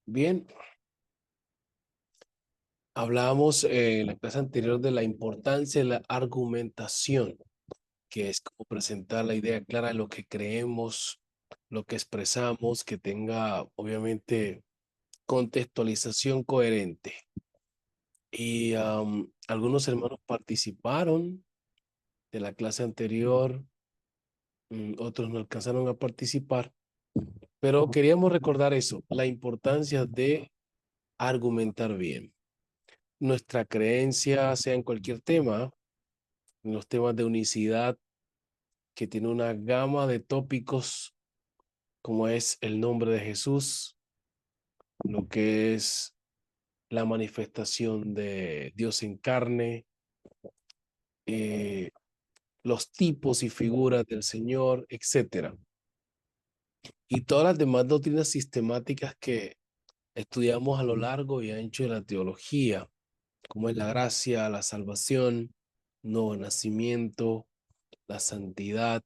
Bien, hablábamos en la clase anterior de la importancia de la argumentación, que es como presentar la idea clara de lo que creemos, lo que expresamos, que tenga obviamente contextualización coherente. Y algunos hermanos participaron de la clase anterior, otros no alcanzaron a participar, pero queríamos recordar eso, la importancia de argumentar bien. Nuestra creencia, sea en cualquier tema, en los temas de unicidad, que tiene una gama de tópicos, como es el nombre de Jesús, lo que es la manifestación de Dios en carne, eh, los tipos y figuras del Señor, etcétera. Y todas las demás doctrinas sistemáticas que estudiamos a lo largo y ancho de la teología, como es la gracia, la salvación, nuevo nacimiento, la santidad,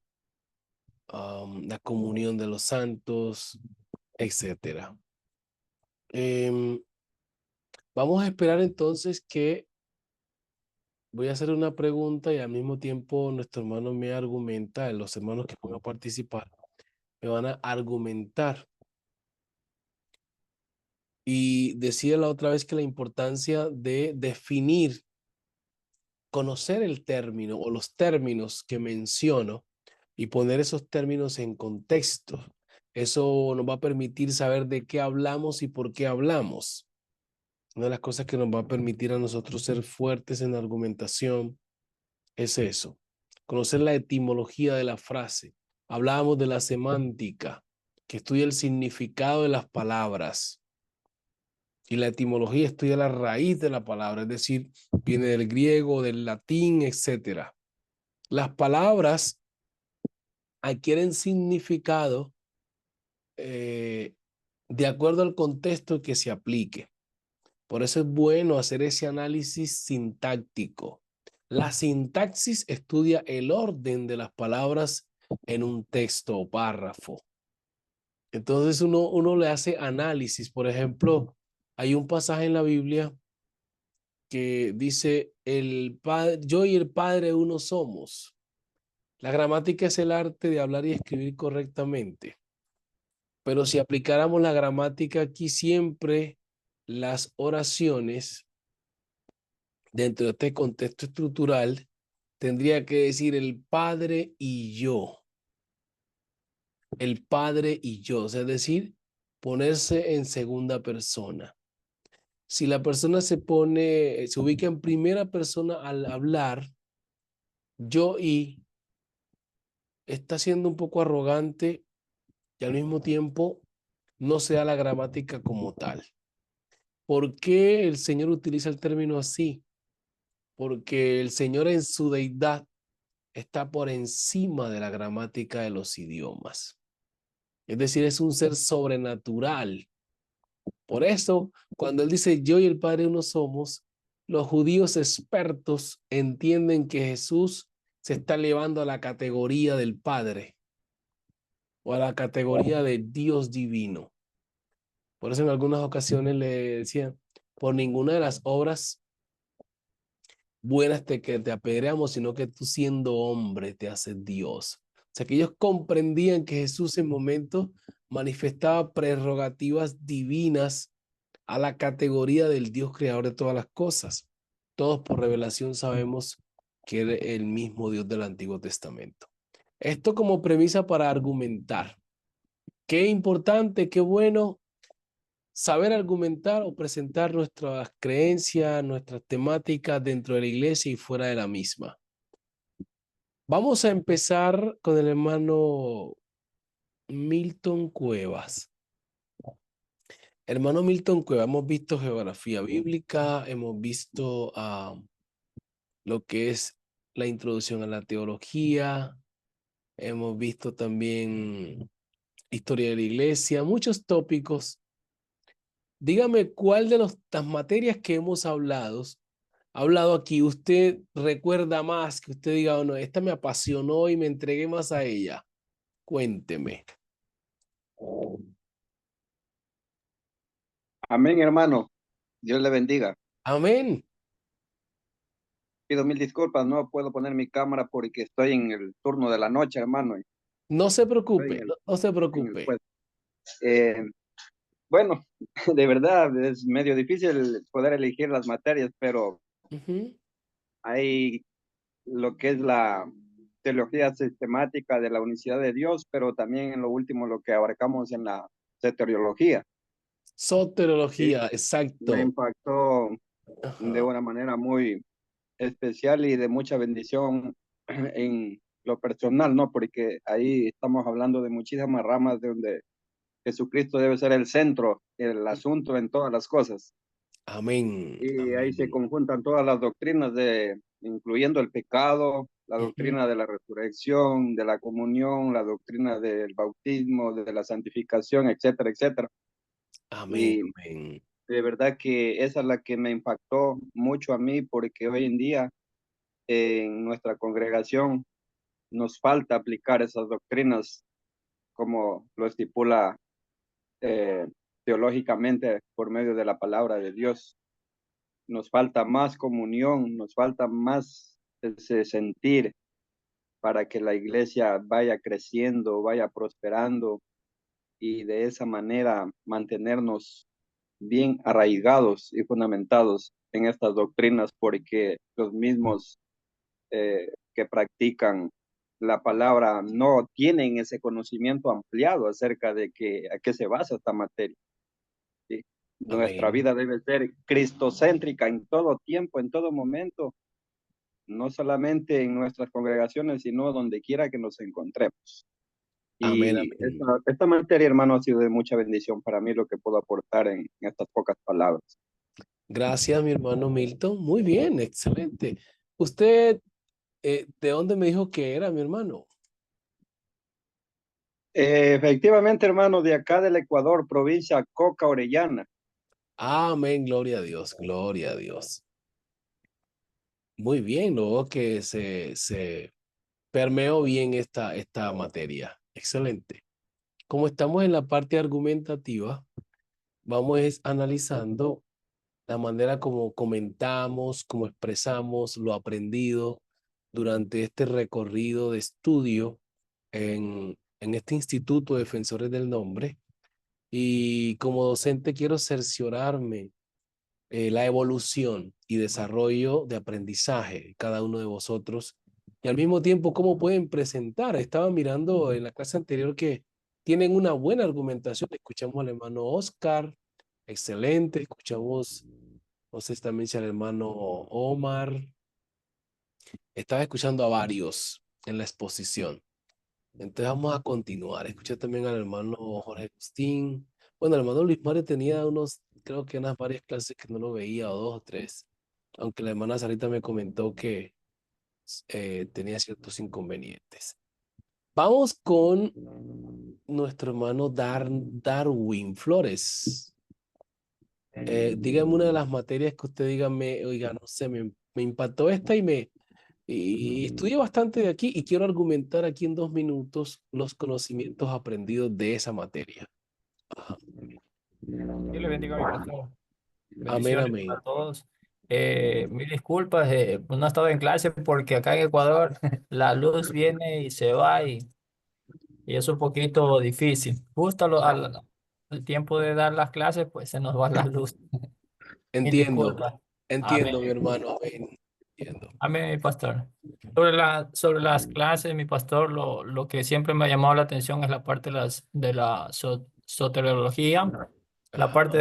la comunión de los santos, etcétera. Vamos a esperar entonces que voy a hacer una pregunta y al mismo tiempo nuestro hermano me argumenta, los hermanos que van a participar, me van a argumentar. Y decía la otra vez que la importancia de definir, conocer el término o los términos que menciono y poner esos términos en contexto. Eso nos va a permitir saber de qué hablamos y por qué hablamos. Una de las cosas que nos va a permitir a nosotros ser fuertes en la argumentación es eso, conocer la etimología de la frase. Hablábamos de la semántica, que estudia el significado de las palabras, y la etimología estudia la raíz de la palabra, es decir, viene del griego, del latín, etcétera. Las palabras adquieren significado de acuerdo al contexto que se aplique. Por eso es bueno hacer ese análisis sintáctico. La sintaxis estudia el orden de las palabras en un texto o párrafo. Entonces uno le hace análisis. Por ejemplo, hay un pasaje en la Biblia que dice, yo y el Padre uno somos. La gramática es el arte de hablar y escribir correctamente. Pero si aplicáramos la gramática aquí siempre, las oraciones dentro de este contexto estructural, tendría que decir el padre y yo. El padre y yo, es decir, ponerse en segunda persona. Si la persona se ubica en primera persona al hablar, yo y está siendo un poco arrogante y al mismo tiempo no se da la gramática como tal. ¿Por qué el Señor utiliza el término así? Porque el Señor en su deidad está por encima de la gramática de los idiomas. Es decir, es un ser sobrenatural. Por eso, cuando él dice yo y el Padre uno somos, los judíos expertos entienden que Jesús se está elevando a la categoría del Padre o a la categoría de Dios divino. Por eso en algunas ocasiones le decían, por ninguna de las obras buenas que te apedreamos, sino que tú siendo hombre te haces Dios. O sea que ellos comprendían que Jesús en momentos manifestaba prerrogativas divinas a la categoría del Dios creador de todas las cosas. Todos por revelación sabemos que era el mismo Dios del Antiguo Testamento. Esto como premisa para argumentar. Qué importante, qué bueno saber argumentar o presentar nuestras creencias, nuestras temáticas dentro de la iglesia y fuera de la misma. Vamos a empezar con el hermano Milton Cuevas. Hermano Milton Cuevas, hemos visto geografía bíblica, hemos visto lo que es la introducción a la teología, hemos visto también historia de la iglesia, muchos tópicos. Dígame cuál de las materias que hemos hablado aquí, usted recuerda más, que usted diga, oh, no, esta me apasionó y me entregué más a ella. Cuénteme. Amén, hermano. Dios le bendiga. Amén. Pido mil disculpas, no puedo poner mi cámara porque estoy en el turno de la noche, hermano. Y No se estoy preocupe, no se en el preocupe. puesto. Eh, bueno, de verdad es medio difícil poder elegir las materias, pero Ujú. hay lo que es la teología sistemática de la unicidad de Dios, pero también en lo último lo que abarcamos en la soteriología. ¿Sí? Soteriología, Me exacto. impactó de Ajá. una manera muy especial y de mucha bendición en lo personal, ¿no? Porque ahí estamos hablando de muchísimas ramas de donde Jesucristo debe ser el centro, el asunto en todas las cosas. Amén, Y ahí se amén. conjuntan todas las doctrinas incluyendo el pecado, la Ujú. doctrina de la resurrección, de la comunión, la doctrina del bautismo, de la santificación, etcétera, etcétera. Amén, Y amén. de verdad que esa es la que me impactó mucho a mí, porque hoy en día en nuestra congregación nos falta aplicar esas doctrinas como lo estipula eh, teológicamente por medio de la palabra de Dios. Nos falta más comunión, nos falta más ese sentir para que la iglesia vaya creciendo, vaya prosperando y de esa manera mantenernos bien arraigados y fundamentados en estas doctrinas, porque los mismos que practican la palabra no tienen ese conocimiento ampliado acerca de a qué se basa esta materia. ¿Sí? Nuestra Amén. vida debe ser cristocéntrica en todo tiempo, en todo momento, no solamente en nuestras congregaciones, sino donde quiera que nos encontremos. Amén, Y amén. esta materia, hermano, ha sido de mucha bendición para mí lo que puedo aportar en estas pocas palabras. Gracias, mi hermano Milton. Muy bien, excelente. ¿Usted de dónde me dijo que era, mi hermano? Efectivamente, hermano, de acá del Ecuador, provincia Coca Orellana. Amén, gloria a Dios, gloria a Dios. Muy bien, luego que se permeó bien esta materia. Excelente. Como estamos en la parte argumentativa, vamos analizando la manera como comentamos, como expresamos lo aprendido durante este recorrido de estudio en este Instituto de Defensores del Nombre. Y como docente quiero cerciorarme la evolución y desarrollo de aprendizaje de cada uno de vosotros y al mismo tiempo cómo pueden presentar. Estaba mirando en la clase anterior que tienen una buena argumentación. Escuchamos al hermano Oscar, excelente. Escuchamos, no sé si también si al hermano Omar. Estaba escuchando a varios en la exposición. Entonces vamos a continuar. Escuché también al hermano Jorge Agustín. Bueno, el hermano Luis Mario tenía unos, creo que unas varias clases que no lo veía, o dos o tres. Aunque la hermana Sarita me comentó que tenía ciertos inconvenientes. Vamos con nuestro hermano Darwin Flores. Dígame una de las materias que usted diga, oiga, no sé, me impactó esta y estudié bastante de aquí y quiero argumentar aquí en 2 minutos los conocimientos aprendidos de esa materia. Ajá. Dios le bendiga a mi pastor. Amén, Bendiciones amén. para todos. Mil disculpas, no estaba en clase porque acá en Ecuador la luz viene y se va y es un poquito difícil. Justo al tiempo de dar las clases, pues se nos va la luz. Mil Entiendo, disculpas. Amén. entiendo, mi hermano, amén. Entiendo. Amén, mi pastor. Sobre las clases, mi pastor, lo que siempre me ha llamado la atención es la parte de la soteriología, la Ajá. parte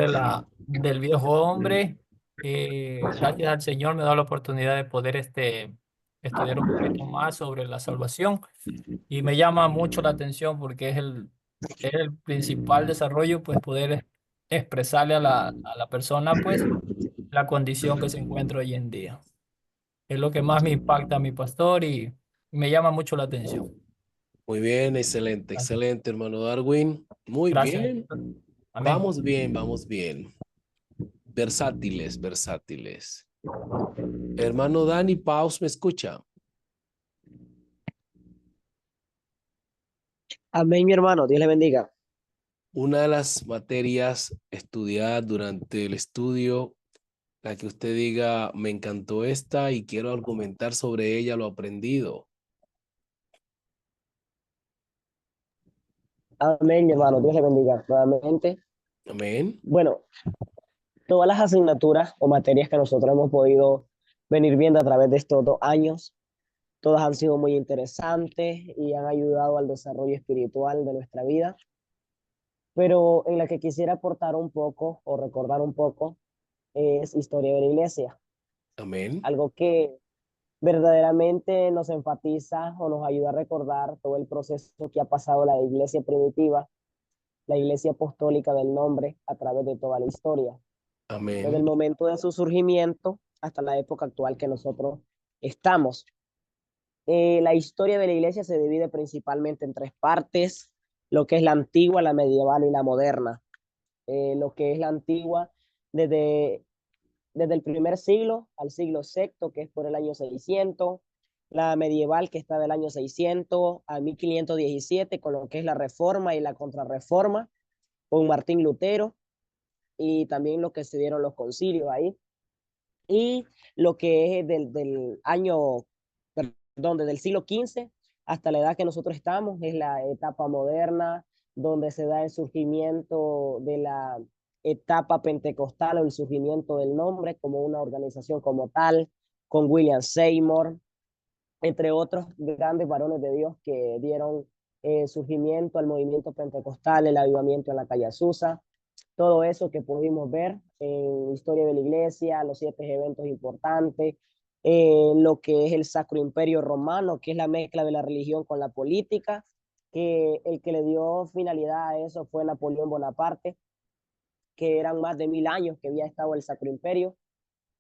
del viejo hombre. Gracias al Señor me ha dado la oportunidad de poder estudiar un poquito más sobre la salvación y me llama mucho la atención porque es el principal desarrollo, pues poder expresarle a la persona, pues, la condición que se encuentra hoy en día. Es lo que más me impacta, mi pastor, y me llama mucho la atención. Muy bien, excelente, Gracias. excelente, hermano Darwin. Muy Gracias, mi bien. pastor. Amén. Vamos bien, vamos bien. Versátiles, versátiles. Hermano Dani Paus, ¿me escucha? Amén, mi hermano. Dios le bendiga. una de las materias estudiadas durante el estudio, la que usted diga, me encantó esta y quiero argumentar sobre ella lo aprendido. Amén, mi hermano. Dios le bendiga nuevamente. Amén. Bueno, todas las asignaturas o materias que nosotros hemos podido venir viendo a través de estos 2 años, todas han sido muy interesantes y han ayudado al desarrollo espiritual de nuestra vida, pero en la que quisiera aportar un poco o recordar un poco es historia de la iglesia, Amén. algo que verdaderamente nos enfatiza o nos ayuda a recordar todo el proceso que ha pasado la iglesia primitiva, la iglesia apostólica del nombre a través de toda la historia, desde el Amén. momento de su surgimiento hasta la época actual que nosotros estamos. La historia de la iglesia se divide principalmente en 3 partes, lo que es la antigua, la medieval y la moderna. Lo que es la antigua, desde, desde el primer siglo al siglo sexto, que es por el año 600, la medieval, que está del año 600 a 1517, con lo que es la reforma y la contrarreforma, con Martín Lutero, y también lo que se dieron los concilios ahí. Y lo que es del año, perdón, desde el siglo XV hasta la edad que nosotros estamos, es la etapa moderna, donde se da el surgimiento de la etapa pentecostal o el surgimiento del nombre como una organización como tal, con William Seymour, entre otros grandes varones de Dios que dieron surgimiento al movimiento pentecostal, el avivamiento en la calle Azusa, todo eso que pudimos ver en Historia de la Iglesia, los 7 eventos importantes, lo que es el Sacro Imperio Romano, que es la mezcla de la religión con la política, que el que le dio finalidad a eso fue Napoleón Bonaparte, que eran más de 1000 años que había estado el Sacro Imperio.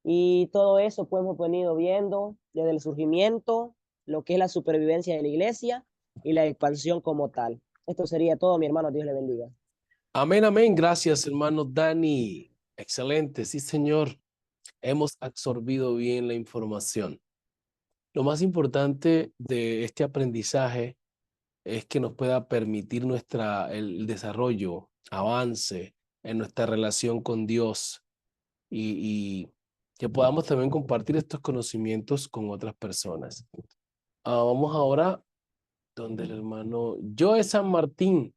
Y todo eso pues hemos venido viendo desde el surgimiento, lo que es la supervivencia de la iglesia y la expansión como tal. Esto sería todo, mi hermano. Dios le bendiga. Amén, amén. Gracias, hermano Dani. Excelente, sí, señor. Hemos absorbido bien la información. Lo más importante de este aprendizaje es que nos pueda permitir el desarrollo, avance en nuestra relación con Dios y que podamos también compartir estos conocimientos con otras personas. Vamos ahora donde el hermano Joe San Martín,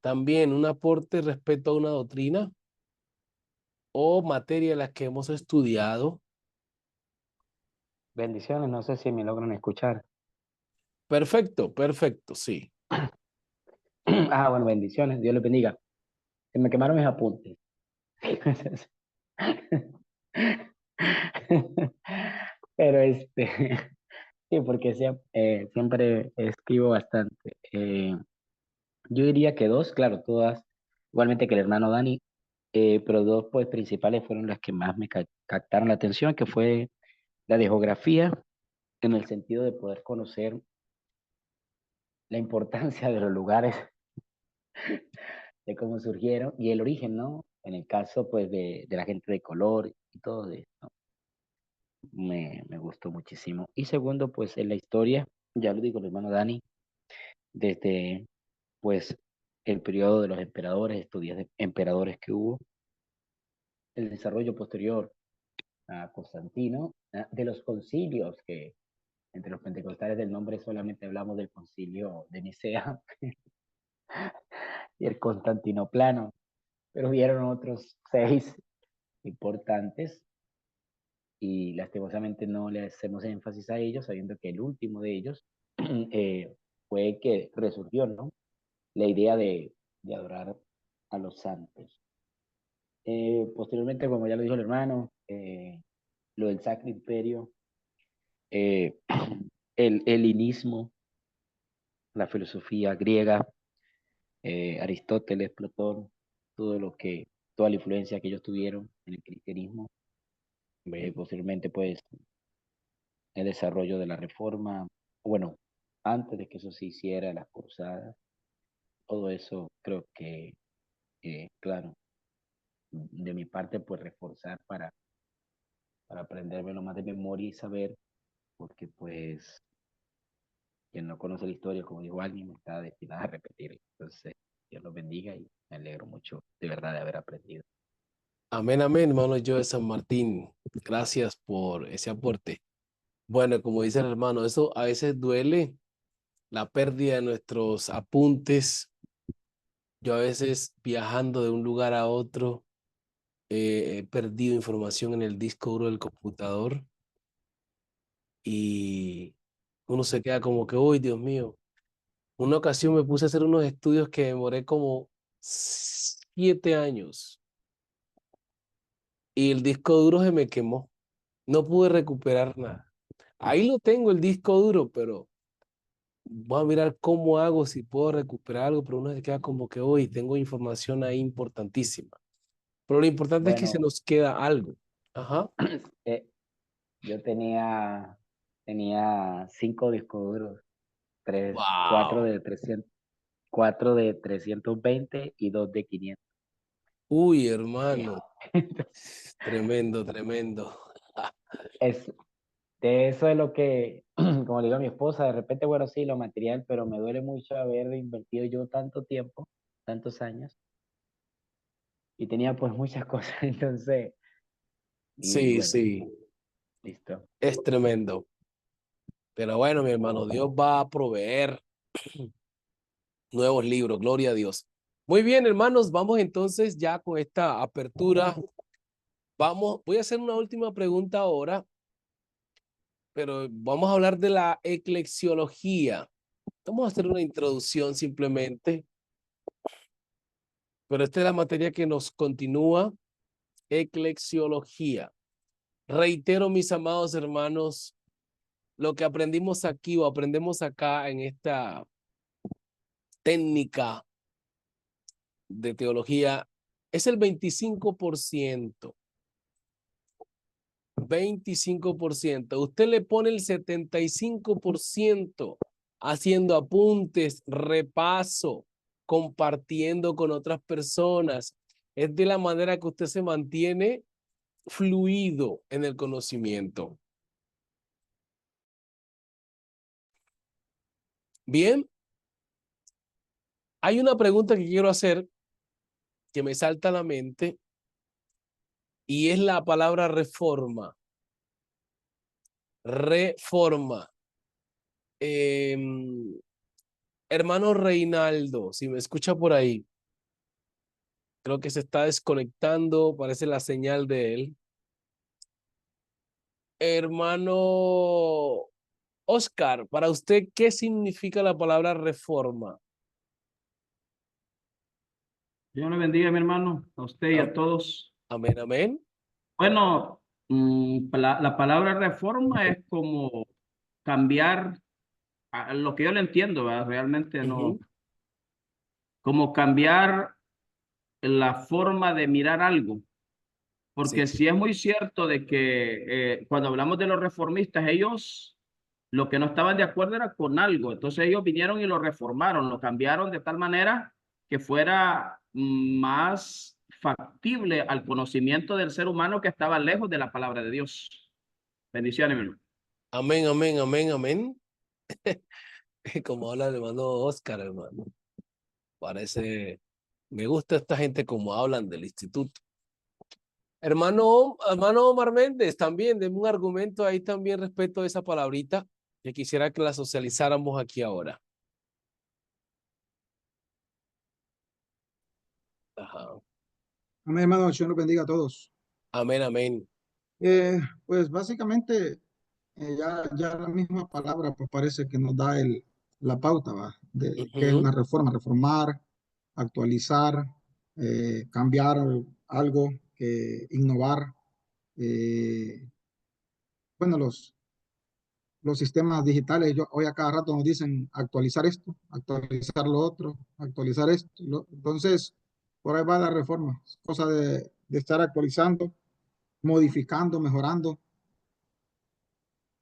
también un aporte respecto a una doctrina o materia de las que hemos estudiado. Bendiciones, no sé si me logran escuchar. Perfecto, perfecto, sí. Bueno, bendiciones, Dios les bendiga. Se me quemaron mis apuntes. Pero sí, porque siempre escribo bastante. Yo diría que dos, claro, todas, igualmente que el hermano Dani, pero dos pues principales fueron las que más me captaron la atención, que fue la de geografía, en el sentido de poder conocer la importancia de los lugares, de cómo surgieron y el origen, ¿no? En el caso pues de la gente de color y todo esto, me gustó muchísimo. Y segundo, pues en la historia, ya lo digo el hermano Dani, desde pues el periodo de los emperadores, estudios de emperadores que hubo, el desarrollo posterior a Constantino, de los concilios, que entre los pentecostales del nombre solamente hablamos del concilio de Nicea y el constantinoplano, pero hubieron otros 6 importantes y lastimosamente no le hacemos énfasis a ellos, sabiendo que el último de ellos fue que resurgió, ¿no? La idea de adorar a los santos. Posteriormente, como ya lo dijo el hermano, lo del Sacro Imperio, eh, el helenismo, la filosofía griega, Aristóteles, Platón, todo lo que, toda la influencia que ellos tuvieron en el cristianismo. Posteriormente, pues, el desarrollo de la reforma, bueno, antes de que eso se hiciera, las cruzadas, todo eso creo que, claro, de mi parte, pues reforzar para aprendérmelo más de memoria y saber, porque pues quien no conoce la historia, como dijo alguien, está destinada a repetir. Entonces, Dios los bendiga y me alegro mucho de verdad de haber aprendido. Amén, amén, hermano yo de San Martín. Gracias por ese aporte. Bueno, como dice el hermano, eso a veces duele, la pérdida de nuestros apuntes. Yo a veces viajando de un lugar a otro, he perdido información en el disco duro del computador y uno se queda como que, uy, Dios mío. Una ocasión me puse a hacer unos estudios que demoré como 7 años y el disco duro se me quemó. No pude recuperar nada. Ahí lo tengo el disco duro, pero voy a mirar cómo hago, si puedo recuperar algo, pero uno se queda como que hoy tengo información ahí importantísima. Pero lo importante es que se Bueno, nos queda algo. Ajá. eh, yo tenía 5 discos duros, Wow. 4 de 320 y 2 de 500. Uy, Eh, hermano. Tremendo, tremendo. Es, de eso es lo que, como le digo a mi esposa, de repente, bueno, sí, lo material, pero me duele mucho haber invertido yo tanto tiempo, tantos años, y tenía pues muchas cosas, entonces, y Sí, bueno, sí, listo. es tremendo. Pero bueno, mi hermano, Dios va a proveer nuevos libros, gloria a Dios. Muy bien, hermanos, vamos entonces ya con esta apertura. Voy a hacer una última pregunta ahora, pero vamos a hablar de la eclesiología. Vamos a hacer una introducción simplemente, pero esta es la materia que nos continúa, eclesiología. Reitero, mis amados hermanos, lo que aprendimos aquí o aprendemos acá en esta técnica de teología es el 25%. 25%. Usted le pone el 75% haciendo apuntes, repaso, compartiendo con otras personas. Es de la manera que usted se mantiene fluido en el conocimiento. Bien, hay una pregunta que quiero hacer que me salta a la mente y es la palabra reforma. Reforma. Hermano Reinaldo, si me escucha por ahí, creo que se está desconectando, parece la señal de él. Hermano Oscar, para usted, ¿qué significa la palabra reforma? Dios le bendiga, mi hermano, a usted y a todos. Amén, amén. Bueno, la palabra reforma es como cambiar, a lo que yo le entiendo, ¿verdad? Realmente no, como cambiar la forma de mirar algo. Sí, Porque sí es muy cierto de que cuando hablamos de los reformistas, ellos lo que no estaban de acuerdo era con algo. Entonces ellos vinieron y lo reformaron, lo cambiaron de tal manera que fuera más factible al conocimiento del ser humano que estaba lejos de la palabra de Dios. Bendiciones, mi hermano. amén, amén, amén, amén. Como habla el hermano Oscar, hermano. Parece, me gusta esta gente como hablan del instituto. Hermano Omar Méndez, también, denme un argumento ahí también respecto a esa palabrita que quisiera que la socializáramos aquí ahora. Ajá. Amén, hermano, el Señor los bendiga a todos. Amén, amén. Pues básicamente ya la misma palabra pues parece que nos da la pauta, ¿va? De qué es Ujú. una reforma, reformar, actualizar, cambiar algo, innovar. eh, bueno, los sistemas digitales, hoy a cada rato nos dicen actualizar esto, actualizar lo otro, actualizar esto. Entonces, por ahí va la reforma, es cosa de estar actualizando, modificando, mejorando.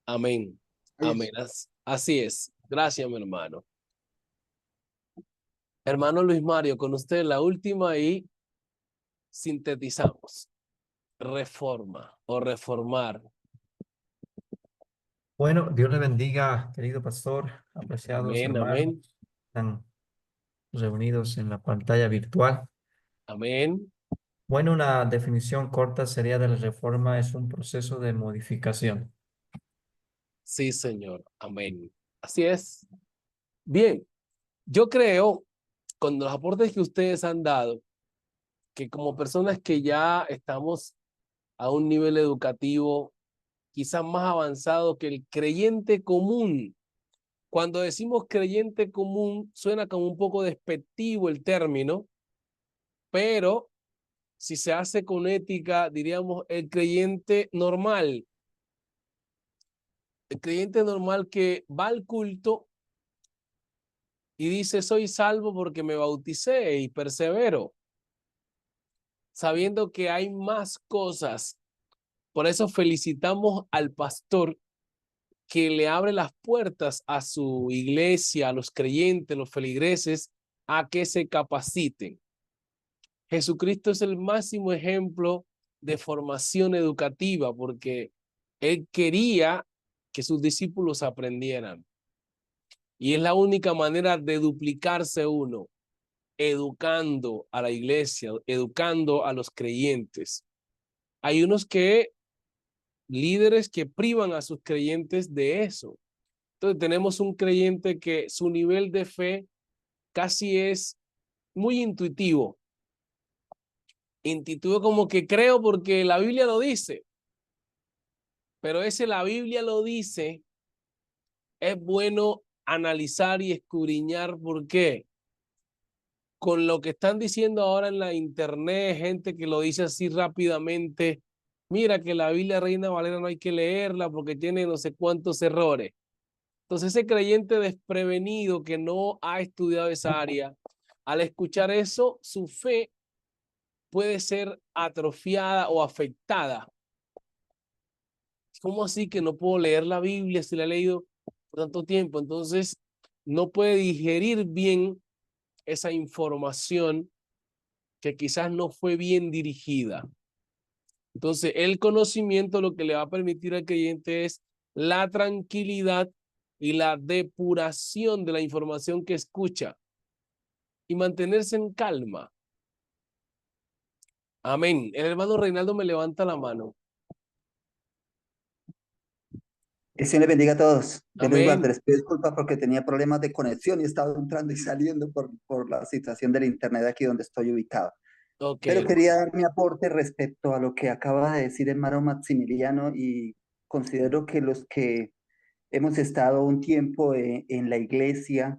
Amén. Ahí Amén. es. Así es. Gracias, mi hermano. Hermano Luis Mario, con usted la última y sintetizamos. Reforma o reformar. Bueno, Dios le bendiga, querido pastor, apreciados Amén, hermanos. amén. Tan reunidos en la pantalla virtual. Amén. Bueno, una definición corta sería de la reforma es un proceso de modificación. Sí, Señor. Amén. Así es. Bien, yo creo, con los aportes que ustedes han dado, que como personas que ya estamos a un nivel educativo quizás más avanzado que el creyente común. Cuando decimos creyente común, suena como un poco despectivo el término, pero si se hace con ética, diríamos el creyente normal. El creyente normal que va al culto y dice, soy salvo porque me bauticé y persevero, sabiendo que hay más cosas. Por eso felicitamos al pastor que le abre las puertas a su iglesia, a los creyentes, los feligreses, a que se capaciten. Jesucristo es el máximo ejemplo de formación educativa porque él quería que sus discípulos aprendieran. Y es la única manera de duplicarse uno, educando a la iglesia, educando a los creyentes. Hay líderes que privan a sus creyentes de eso. Entonces tenemos un creyente que su nivel de fe casi es muy intuitivo. Intuitivo como que creo porque la Biblia lo dice. Pero ese la Biblia lo dice, es bueno analizar y escudriñar por qué. Con lo que están diciendo ahora en la internet, gente que lo dice así rápidamente, mira que la Biblia Reina Valera no hay que leerla porque tiene no sé cuántos errores. Entonces ese creyente desprevenido que no ha estudiado esa área, al escuchar eso, su fe puede ser atrofiada o afectada. ¿Cómo así que no puedo leer la Biblia si la he leído por tanto tiempo? Entonces no puede digerir bien esa información que quizás no fue bien dirigida. Entonces el conocimiento lo que le va a permitir al creyente es la tranquilidad y la depuración de la información que escucha y mantenerse en calma. Amén. El hermano Reinaldo me levanta la mano. Que el Señor les bendiga a todos. Dios les guarde. Amén. Les pido disculpas porque tenía problemas de conexión y estaba entrando y saliendo por la situación del internet aquí donde estoy ubicado. Ok, Pero hermano. quería dar mi aporte respecto a lo que acaba de decir el hermano Maximiliano y considero que los que hemos estado un tiempo en la iglesia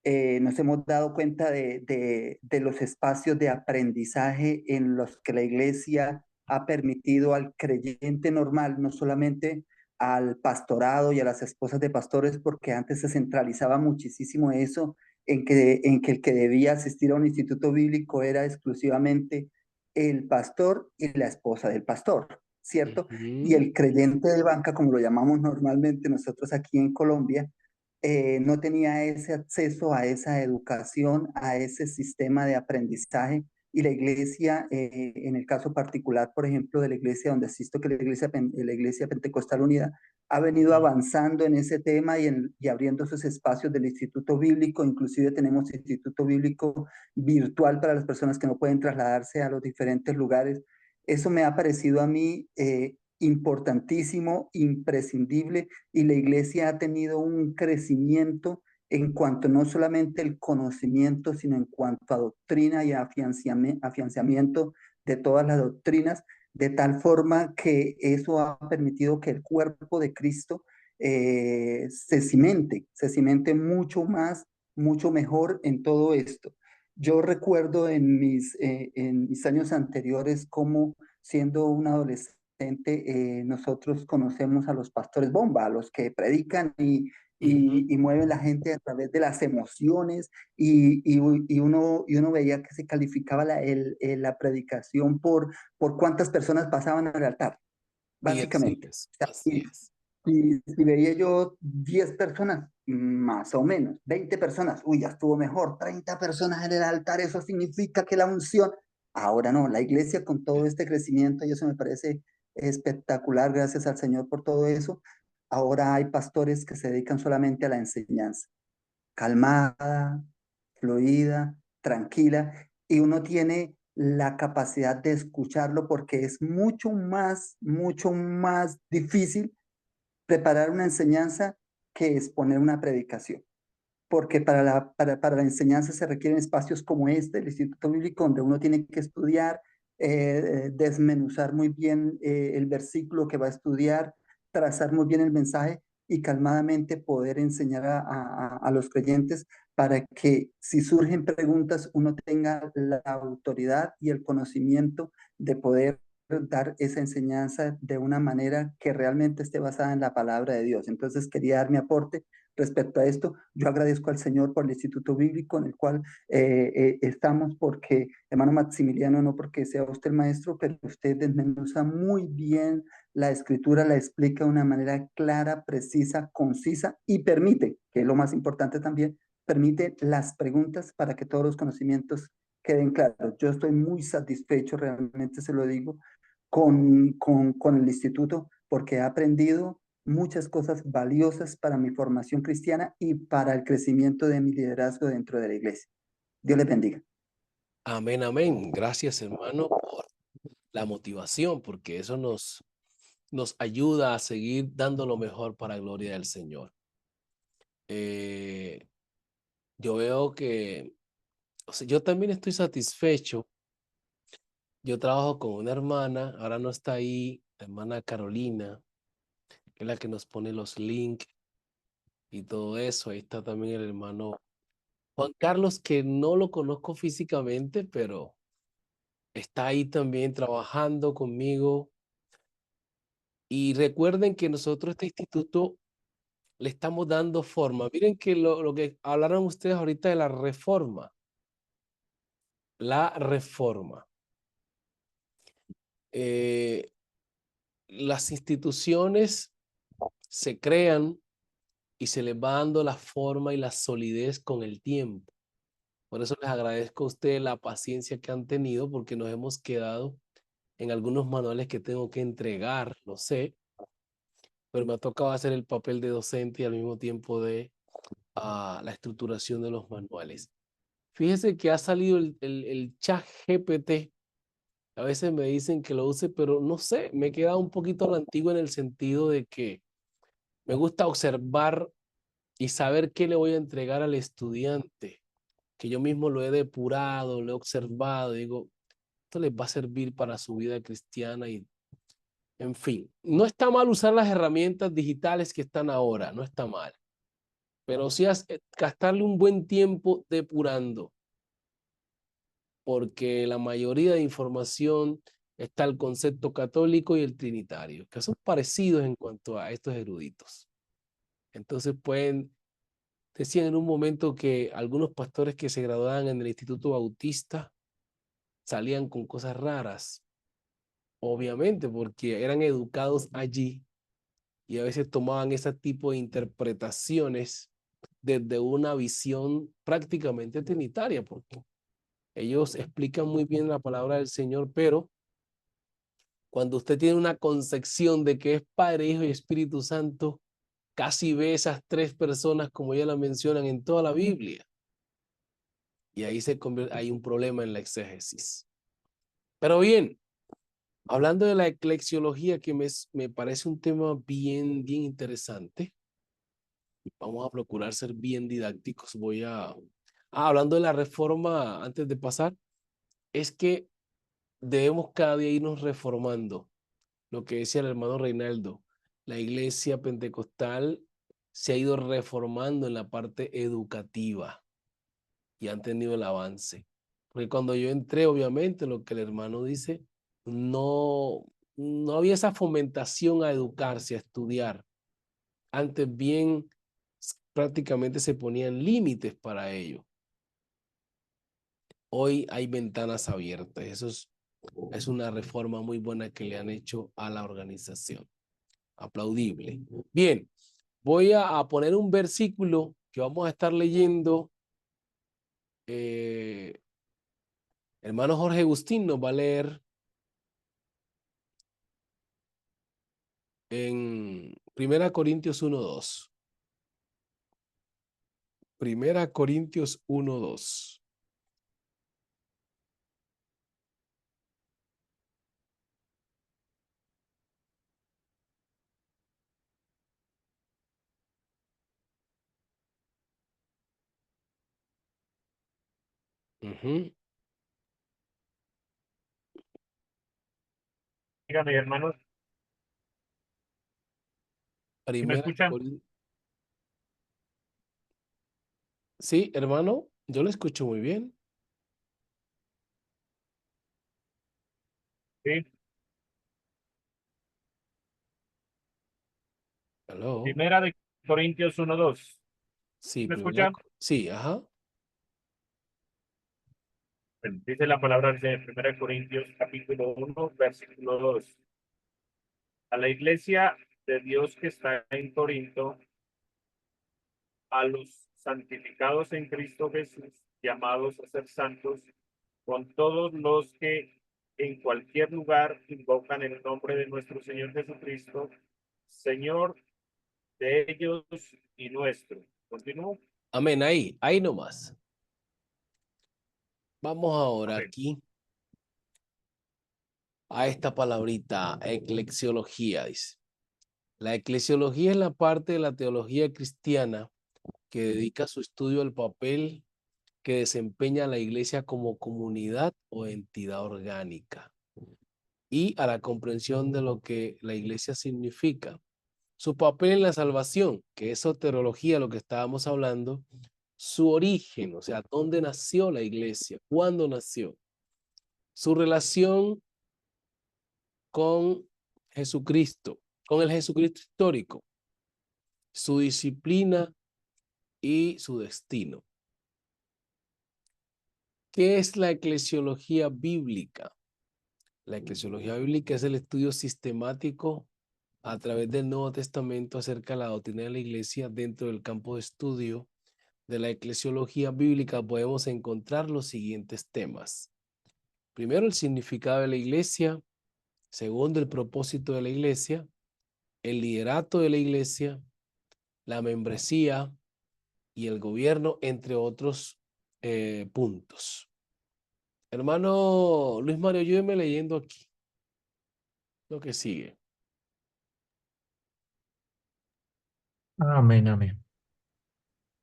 nos hemos dado cuenta de los espacios de aprendizaje en los que la iglesia ha permitido al creyente normal, no solamente al pastorado y a las esposas de pastores, porque antes se centralizaba muchísimo eso, en que el que debía asistir a un instituto bíblico era exclusivamente el pastor y la esposa del pastor, ¿cierto? Y Ujú. el creyente de banca, como lo llamamos normalmente nosotros aquí en Colombia, no tenía ese acceso a esa educación, a ese sistema de aprendizaje. Y la iglesia, en el caso particular, por ejemplo, de la iglesia donde asisto, que la iglesia Pentecostal Unida, ha venido avanzando en ese tema y abriendo esos espacios del Instituto Bíblico. Inclusive tenemos Instituto Bíblico virtual para las personas que no pueden trasladarse a los diferentes lugares. Eso me ha parecido a mí importantísimo, imprescindible, y la iglesia ha tenido un crecimiento en cuanto no solamente el conocimiento, sino en cuanto a doctrina y afianzamiento de todas las doctrinas, de tal forma que eso ha permitido que el cuerpo de Cristo se cimente mucho más, mucho mejor en todo esto. Yo recuerdo en mis años anteriores cómo siendo un adolescente, nosotros conocemos a los pastores bomba, a los que predican Ujú. y mueven la gente a través de las emociones y uno veía que se calificaba la predicación por cuántas personas pasaban al altar, Y así básicamente. es, O sea, así es. si veía yo 10 personas, más o menos, 20 personas, uy, ya estuvo mejor, 30 personas en el altar, eso significa que la unción. Ahora no, la iglesia con todo este crecimiento, y eso me parece espectacular, gracias al Señor por todo eso. Ahora hay pastores que se dedican solamente a la enseñanza, calmada, fluida, tranquila, y uno tiene la capacidad de escucharlo porque es mucho más difícil preparar una enseñanza que exponer una predicación. Porque para la enseñanza se requieren espacios como este, el Instituto Bíblico, donde uno tiene que estudiar, desmenuzar muy bien el versículo que va a estudiar, trazar muy bien el mensaje y calmadamente poder enseñar a los creyentes para que si surgen preguntas uno tenga la autoridad y el conocimiento de poder dar esa enseñanza de una manera que realmente esté basada en la palabra de Dios. Entonces quería dar mi aporte respecto a esto. Yo agradezco al Señor por el Instituto Bíblico en el cual estamos, porque, hermano Maximiliano, no porque sea usted el maestro, pero usted desmenuza muy bien la escritura, la explica de una manera clara, precisa, concisa y permite, que es lo más importante también, permite las preguntas para que todos los conocimientos queden claros. Yo estoy muy satisfecho, realmente se lo digo, con el instituto porque he aprendido muchas cosas valiosas para mi formación cristiana y para el crecimiento de mi liderazgo dentro de la iglesia. Dios les bendiga. Amén, amén. Gracias, hermano, por la motivación, porque eso nos ayuda a seguir dando lo mejor para la gloria del Señor. Yo veo que, o sea, yo también estoy satisfecho. Yo trabajo con una hermana, ahora no está ahí, la hermana Carolina, que es la que nos pone los links y todo eso. Ahí está también el hermano Juan Carlos, que no lo conozco físicamente, pero está ahí también trabajando conmigo. Y recuerden que nosotros este instituto le estamos dando forma. Miren que lo que hablaron ustedes ahorita de la reforma. La reforma. Las instituciones se crean y se les va dando la forma y la solidez con el tiempo. Por eso les agradezco a ustedes la paciencia que han tenido, porque nos hemos quedado en algunos manuales que tengo que entregar, no sé, pero me ha tocado hacer el papel de docente y al mismo tiempo de la estructuración de los manuales. Fíjese que ha salido el chat GPT. A veces me dicen que lo use, pero no sé, me he quedado un poquito a la antigua en el sentido de que me gusta observar y saber qué le voy a entregar al estudiante, que yo mismo lo he depurado, lo he observado, digo, esto les va a servir para su vida cristiana y, en fin, no está mal usar las herramientas digitales que están ahora, no está mal, pero sí gastarle un buen tiempo depurando, porque la mayoría de información está el concepto católico y el trinitario, que son parecidos en cuanto a estos eruditos. Entonces decían en un momento que algunos pastores que se graduaban en el Instituto Bautista salían con cosas raras, obviamente, porque eran educados allí y a veces tomaban ese tipo de interpretaciones desde una visión prácticamente trinitaria, porque ellos explican muy bien la palabra del Señor, pero cuando usted tiene una concepción de que es Padre, Hijo y Espíritu Santo, casi ve esas tres personas como ya la mencionan en toda la Biblia. Y ahí hay un problema en la exégesis. Pero bien, hablando de la eclesiología, que me parece un tema bien interesante, vamos a procurar ser bien didácticos. Hablando de la reforma, antes de pasar, es que debemos cada día irnos reformando. Lo que decía el hermano Reinaldo, la iglesia pentecostal se ha ido reformando en la parte educativa y han tenido el avance. Porque cuando yo entré, obviamente, lo que el hermano dice, no había esa fomentación a educarse, a estudiar. Antes bien, prácticamente se ponían límites para ello. Hoy hay ventanas abiertas. Eso es una reforma muy buena que le han hecho a la organización. Aplaudible. Bien, voy a poner un versículo que vamos a estar leyendo. Hermano Jorge Agustín nos va a leer en 1 Corintios 1:2. Primera Corintios 1:2. Ujú. Dígame, hermanos, ¿sí me Primera escuchan? Corintios. Sí, hermano, yo lo escucho muy bien. Sí. Hello. Primera de Corintios 1:2. Sí, ¿Me primera. escuchan? Sí, ajá. Bueno, dice la palabra de Primera Corintios capítulo 1, versículo 2. A la iglesia de Dios que está en Corinto, a los santificados en Cristo Jesús, llamados a ser santos, con todos los que en cualquier lugar invocan el nombre de nuestro Señor Jesucristo, Señor de ellos y nuestro. Continúo. Amén, ahí nomás. Vamos ahora Amén. aquí a esta palabrita, eclesiología, dice. La eclesiología es la parte de la teología cristiana que dedica su estudio al papel que desempeña la iglesia como comunidad o entidad orgánica y a la comprensión de lo que la iglesia significa. Su papel en la salvación, que es soteriología, lo que estábamos hablando, su origen, o sea, dónde nació la iglesia, cuándo nació, su relación con Jesucristo, con el Jesucristo histórico, su disciplina y su destino. ¿Qué es la eclesiología bíblica? La eclesiología bíblica es el estudio sistemático a través del Nuevo Testamento acerca de la doctrina de la iglesia. Dentro del campo de estudio de la eclesiología bíblica podemos encontrar los siguientes temas. Primero, el significado de la iglesia. Segundo, el propósito de la iglesia. El liderato de la iglesia. La membresía y el gobierno, entre otros puntos. Hermano Luis Mario, ayúdeme leyendo aquí lo que sigue. Amén, amén.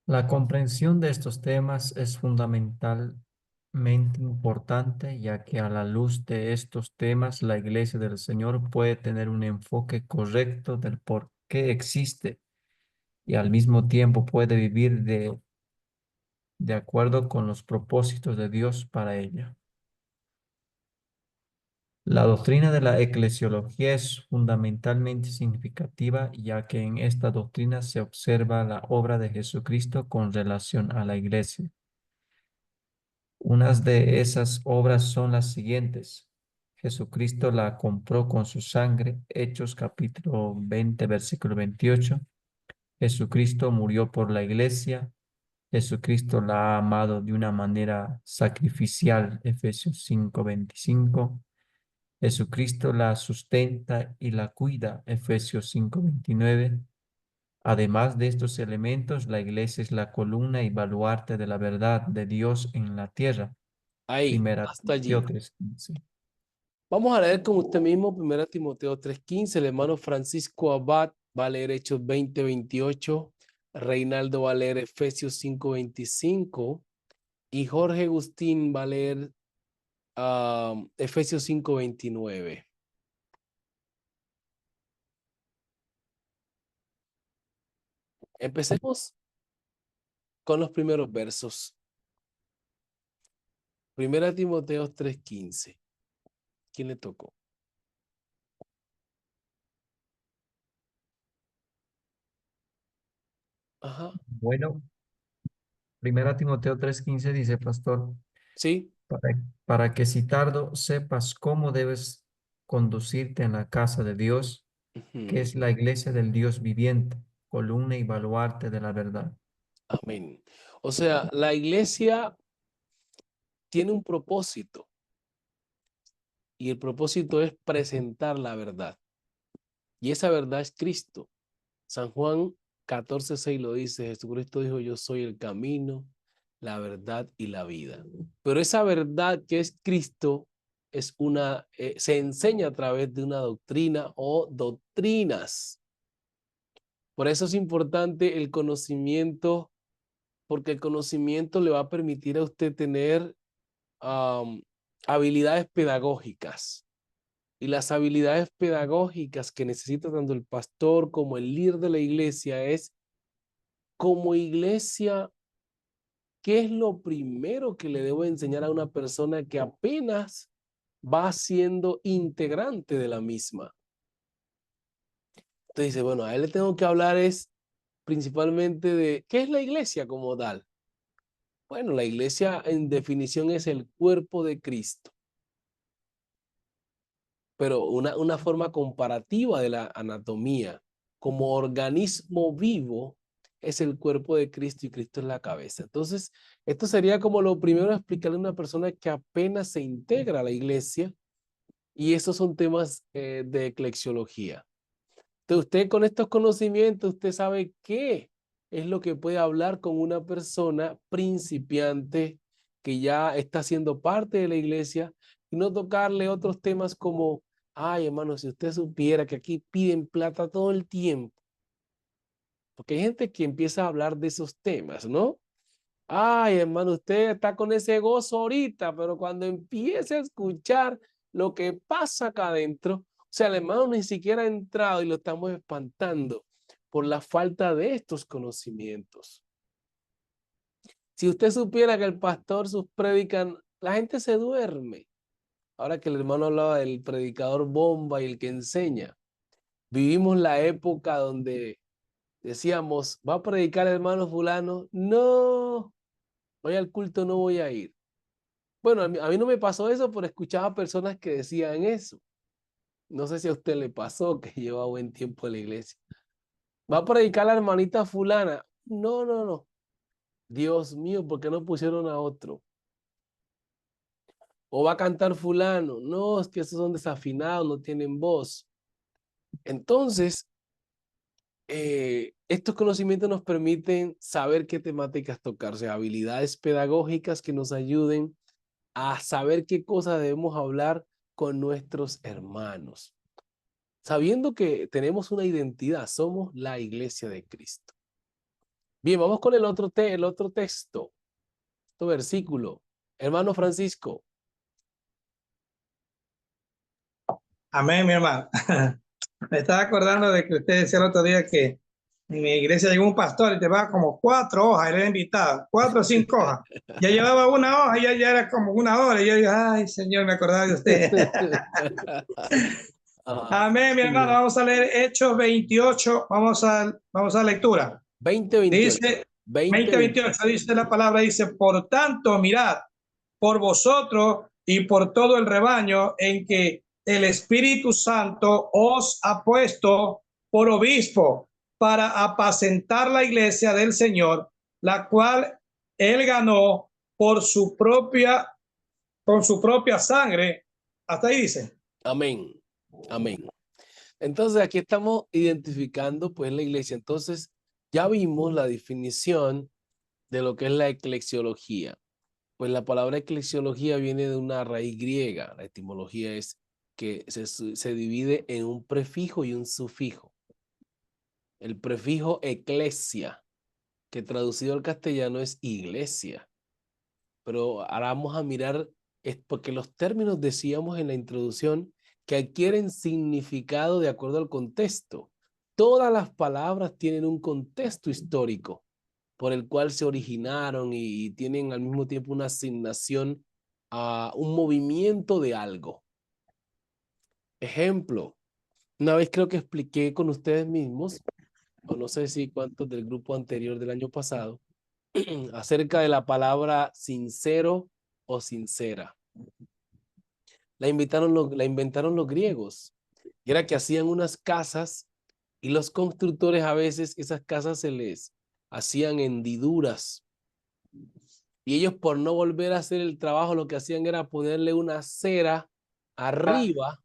La comprensión de estos temas es fundamentalmente importante, ya que a la luz de estos temas la Iglesia del Señor puede tener un enfoque correcto del por qué existe y al mismo tiempo puede vivir de acuerdo con los propósitos de Dios para ella. La doctrina de la eclesiología es fundamentalmente significativa, ya que en esta doctrina se observa la obra de Jesucristo con relación a la Iglesia. Unas de esas obras son las siguientes. Jesucristo la compró con su sangre, Hechos capítulo 20, versículo 28. Jesucristo murió por la iglesia. Jesucristo la ha amado de una manera sacrificial, Efesios 5, 25. Jesucristo la sustenta y la cuida, Efesios 5, 29. Además de estos elementos, la iglesia es la columna y baluarte de la verdad de Dios en la tierra. Ahí, Primera hasta Timoteo allí. 3:15. Vamos a leer como usted mismo, 1 Timoteo 3:15. El hermano Francisco Abad va a leer Hechos 20:28. Reinaldo va a leer Efesios 5:25. Y Jorge Agustín va a leer Efesios 5:29. Empecemos con los primeros versos. 1 Timoteo 3:15. ¿Quién le tocó? Ajá. Bueno, Primera Timoteo 3:15 dice, pastor, Sí. para que si tardo sepas cómo debes conducirte en la casa de Dios, que Ujú. es la iglesia del Dios viviente, columna y baluarte de la verdad. Amén. O sea, la iglesia tiene un propósito y el propósito es presentar la verdad. Y esa verdad es Cristo. San Juan 14:6 lo dice, Jesucristo dijo, yo soy el camino, la verdad y la vida. Pero esa verdad que es Cristo es se enseña a través de una doctrina o doctrinas. Por eso es importante el conocimiento, porque el conocimiento le va a permitir a usted tener habilidades pedagógicas. Y las habilidades pedagógicas que necesita tanto el pastor como el líder de la iglesia es, como iglesia, ¿qué es lo primero que le debo enseñar a una persona que apenas va siendo integrante de la misma? Entonces dice, bueno, a él le tengo que hablar es principalmente de, ¿qué es la iglesia como tal? Bueno, la iglesia en definición es el cuerpo de Cristo. Pero una forma comparativa de la anatomía, como organismo vivo, es el cuerpo de Cristo y Cristo es la cabeza. Entonces, esto sería como lo primero a explicarle a una persona que apenas se integra a la iglesia, y esos son temas de eclesiología. Entonces, usted con estos conocimientos, usted sabe qué es lo que puede hablar con una persona principiante que ya está siendo parte de la iglesia y no tocarle otros temas como, ay, hermano, si usted supiera que aquí piden plata todo el tiempo. Porque hay gente que empieza a hablar de esos temas, ¿no? Ay, hermano, usted está con ese gozo ahorita, pero cuando empiece a escuchar lo que pasa acá adentro, o sea, el hermano ni siquiera ha entrado y lo estamos espantando por la falta de estos conocimientos. Si usted supiera que el pastor sus predican, la gente se duerme. Ahora que el hermano hablaba del predicador bomba y el que enseña, vivimos la época donde decíamos, ¿va a predicar el hermano fulano? No, hoy al culto no voy a ir. Bueno, a mí no me pasó eso, pero escuchaba personas que decían eso. No sé si a usted le pasó, que lleva buen tiempo en la iglesia. ¿Va a predicar la hermanita fulana? No, no, no. Dios mío, ¿por qué no pusieron a otro? ¿O va a cantar fulano? No, es que esos son desafinados, no tienen voz. Entonces, estos conocimientos nos permiten saber qué temáticas tocar, o sea, habilidades pedagógicas que nos ayuden a saber qué cosas debemos hablar con nuestros hermanos, sabiendo que tenemos una identidad, somos la iglesia de Cristo. Bien, vamos con el otro texto, otro versículo. Hermano Francisco. Amén, mi hermano. Me estaba acordando de que usted decía el otro día que en mi iglesia llegó un pastor y te va como 4 hojas, él era invitado, 4 o 5 hojas. Ya llevaba una hoja y ya era como 1 hora. Y yo digo, ay, Señor, me acordaba de usted. Amén, mi hermano. Vamos a leer Hechos 28. Vamos a lectura. 20:28. Dice, 20:28 dice la palabra, dice, por tanto, mirad, por vosotros y por todo el rebaño en que el Espíritu Santo os ha puesto por obispo para apacentar la iglesia del Señor, la cual él ganó con su propia sangre. Hasta ahí dice. Amén. Amén. Entonces aquí estamos identificando pues la iglesia. Entonces ya vimos la definición de lo que es la eclesiología. Pues la palabra eclesiología viene de una raíz griega. La etimología es que se divide en un prefijo y un sufijo. El prefijo eclesia, que traducido al castellano es iglesia. Pero ahora vamos a mirar, es porque los términos decíamos en la introducción que adquieren significado de acuerdo al contexto. Todas las palabras tienen un contexto histórico por el cual se originaron y tienen al mismo tiempo una asignación a un movimiento de algo. Ejemplo, una vez creo que expliqué con ustedes mismos, o no sé si cuántos del grupo anterior del año pasado, acerca de la palabra sincero o sincera. La inventaron los griegos. Y era que hacían unas casas y los constructores a veces esas casas se les hacían hendiduras. Y ellos por no volver a hacer el trabajo lo que hacían era ponerle una cera arriba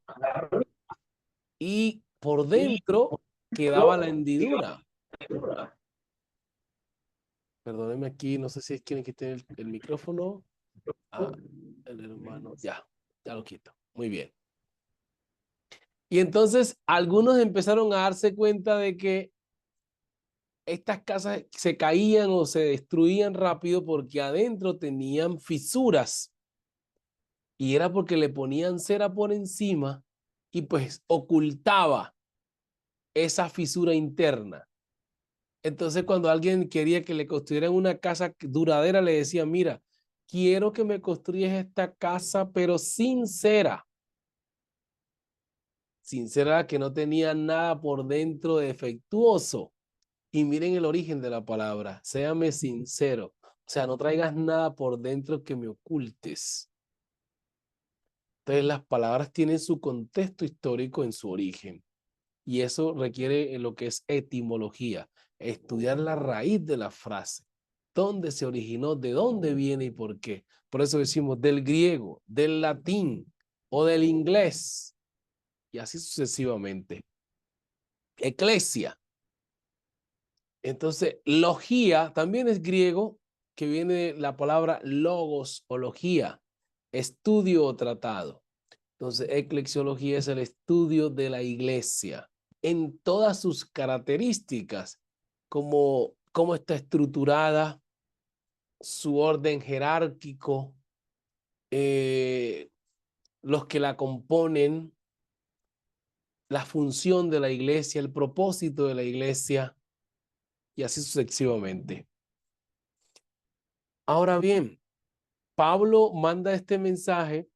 y por dentro quedaba la hendidura. Perdónenme aquí, no sé si quieren que esté el micrófono. Ah, el hermano, ya lo quito. Muy bien. Y entonces algunos empezaron a darse cuenta de que estas casas se caían o se destruían rápido porque adentro tenían fisuras. Y era porque le ponían cera por encima y pues ocultaba esa fisura interna. Entonces, cuando alguien quería que le construyeran una casa duradera, le decía, mira, quiero que me construyas esta casa, pero sin cera. Sin cera, que no tenía nada por dentro defectuoso. Y miren el origen de la palabra, séame sincero. O sea, no traigas nada por dentro que me ocultes. Entonces, las palabras tienen su contexto histórico en su origen. Y eso requiere lo que es etimología, estudiar la raíz de la frase, dónde se originó, de dónde viene y por qué. Por eso decimos del griego, del latín o del inglés y así sucesivamente. Eclesia. Entonces, logía también es griego, que viene de la palabra logos o logía, estudio o tratado. Entonces, eclesiología es el estudio de la iglesia en todas sus características, como cómo está estructurada, su orden jerárquico, los que la componen, la función de la iglesia, el propósito de la iglesia, y así sucesivamente. Ahora bien, Pablo manda este mensaje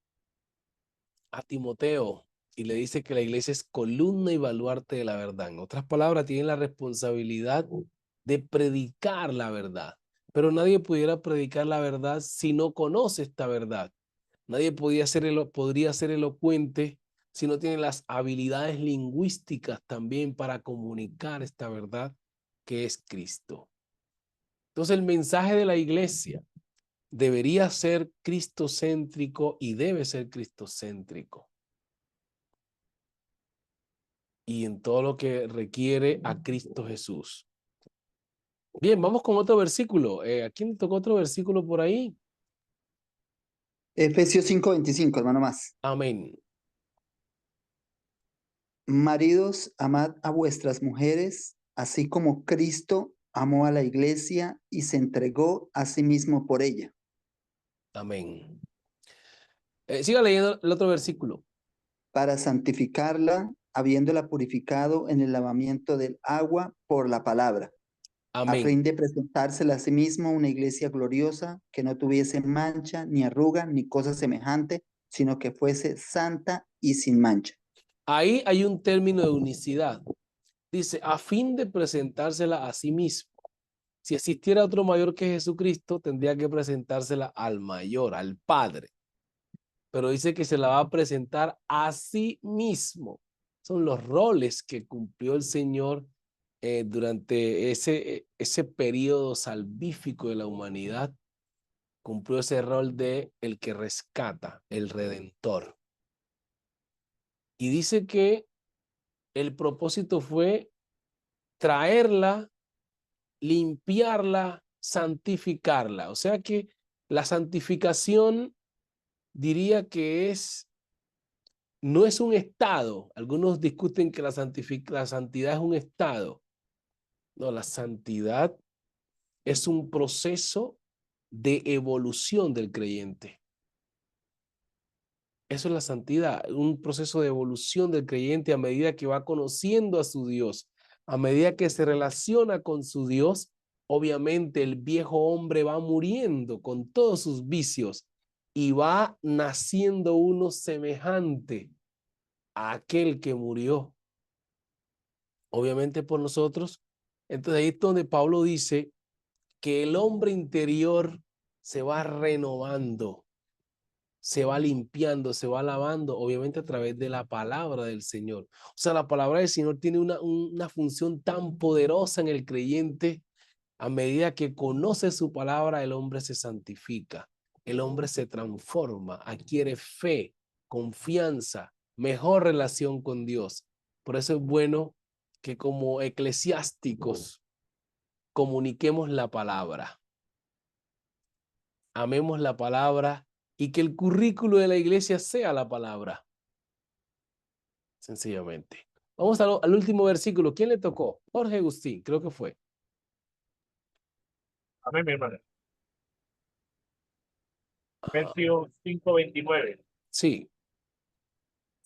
a Timoteo y le dice que la iglesia es columna y baluarte de la verdad. En otras palabras, tiene la responsabilidad de predicar la verdad. Pero nadie pudiera predicar la verdad si no conoce esta verdad. Nadie podría ser elocuente si no tiene las habilidades lingüísticas también para comunicar esta verdad que es Cristo. Entonces el mensaje de la iglesia debería ser cristocéntrico y debe ser cristocéntrico. Y en todo lo que requiere a Cristo Jesús. Bien, vamos con otro versículo. ¿A quién tocó otro versículo por ahí? Efesios 5:25, hermano más. Amén. Maridos, amad a vuestras mujeres, así como Cristo amó a la iglesia y se entregó a sí mismo por ella. Amén. Siga leyendo el otro versículo. Para santificarla, habiéndola purificado en el lavamiento del agua por la palabra, a Amén. fin de presentársela a sí mismo una iglesia gloriosa, que no tuviese mancha, ni arruga, ni cosa semejante, sino que fuese santa y sin mancha. Ahí hay un término de unicidad. Dice, a fin de presentársela a sí mismo. Si existiera otro mayor que Jesucristo, tendría que presentársela al mayor, al Padre. Pero dice que se la va a presentar a sí mismo. Son los roles que cumplió el Señor durante ese periodo salvífico de la humanidad. Cumplió ese rol de el que rescata, el redentor. Y dice que el propósito fue traerla, limpiarla, santificarla. O sea que la santificación diría que no es un estado. Algunos discuten que la santidad es un estado. No, la santidad es un proceso de evolución del creyente. Eso es la santidad, un proceso de evolución del creyente a medida que va conociendo a su Dios, a medida que se relaciona con su Dios. Obviamente el viejo hombre va muriendo con todos sus vicios y va naciendo uno semejante a aquel que murió, obviamente por nosotros. Entonces ahí es donde Pablo dice que el hombre interior se va renovando, se va limpiando, se va lavando, obviamente a través de la palabra del Señor. O sea, la palabra del Señor tiene una función tan poderosa en el creyente. A medida que conoce su palabra, el hombre se santifica, el hombre se transforma, adquiere fe, confianza, mejor relación con Dios. Por eso es bueno que como eclesiásticos comuniquemos la palabra. Amemos la palabra y que el currículo de la iglesia sea la palabra. Sencillamente. Vamos al último versículo. ¿Quién le tocó? Jorge Agustín, creo que fue. Amén, mi hermano. Versión 5:29. Sí.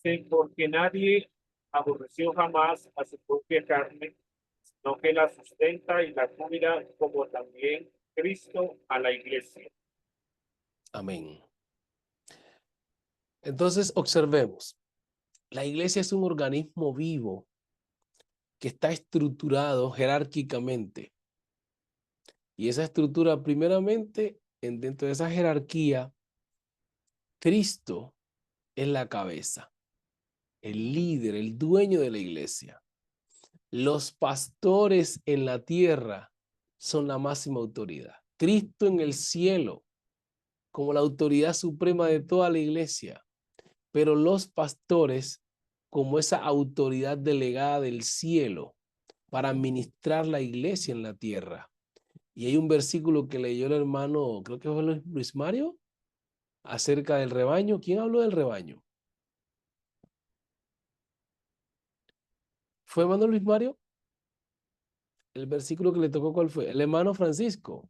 Sí, porque nadie aborreció jamás a su propia carne, sino que la sustenta y la cuida, como también Cristo a la iglesia. Amén. Entonces, observemos. La iglesia es un organismo vivo que está estructurado jerárquicamente. Y esa estructura, primeramente, dentro de esa jerarquía, Cristo es la cabeza, el líder, el dueño de la iglesia. Los pastores en la tierra son la máxima autoridad. Cristo en el cielo como la autoridad suprema de toda la iglesia. Pero los pastores como esa autoridad delegada del cielo para administrar la iglesia en la tierra. Y hay un versículo que leyó el hermano, creo que fue Luis Mario, acerca del rebaño. ¿Quién habló del rebaño? ¿Fue hermano Luis Mario? El versículo que le tocó, ¿cuál fue? El hermano Francisco.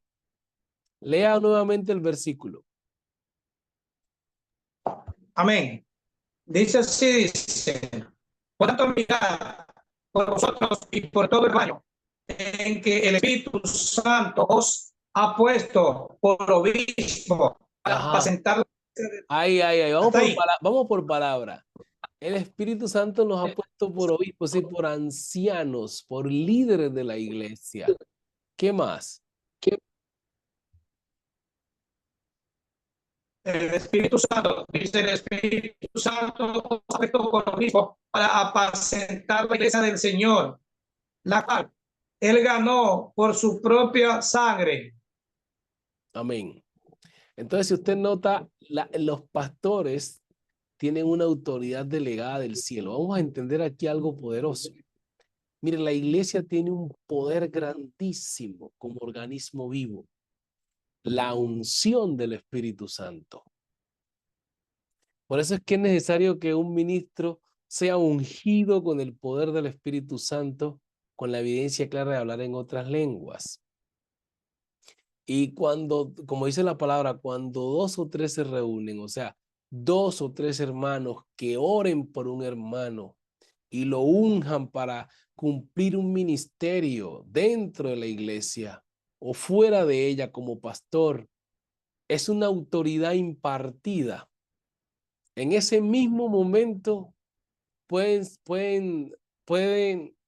Lea nuevamente el versículo. Amén. Dice así, dice, por tanto mirad por vosotros y por todo el rebaño, en que el Espíritu Santo os ha puesto por obispo para apacentar. Ay. Vamos por palabra. El Espíritu Santo nos ha puesto por obispos y por ancianos, por líderes de la iglesia. ¿Qué más? El Espíritu Santo, dice el Espíritu Santo, os ha puesto por obispo para apacentar la iglesia del Señor, la cual él ganó por su propia sangre. Amén. Entonces, si usted nota, los pastores tienen una autoridad delegada del cielo. Vamos a entender aquí algo poderoso. Mire, la iglesia tiene un poder grandísimo como organismo vivo. La unción del Espíritu Santo. Por eso es que es necesario que un ministro sea ungido con el poder del Espíritu Santo, con la evidencia clara de hablar en otras lenguas. Y cuando, como dice la palabra, cuando 2 o 3 se reúnen, o sea, 2 o 3 hermanos que oren por un hermano y lo unjan para cumplir un ministerio dentro de la iglesia o fuera de ella como pastor, es una autoridad impartida. En ese mismo momento pueden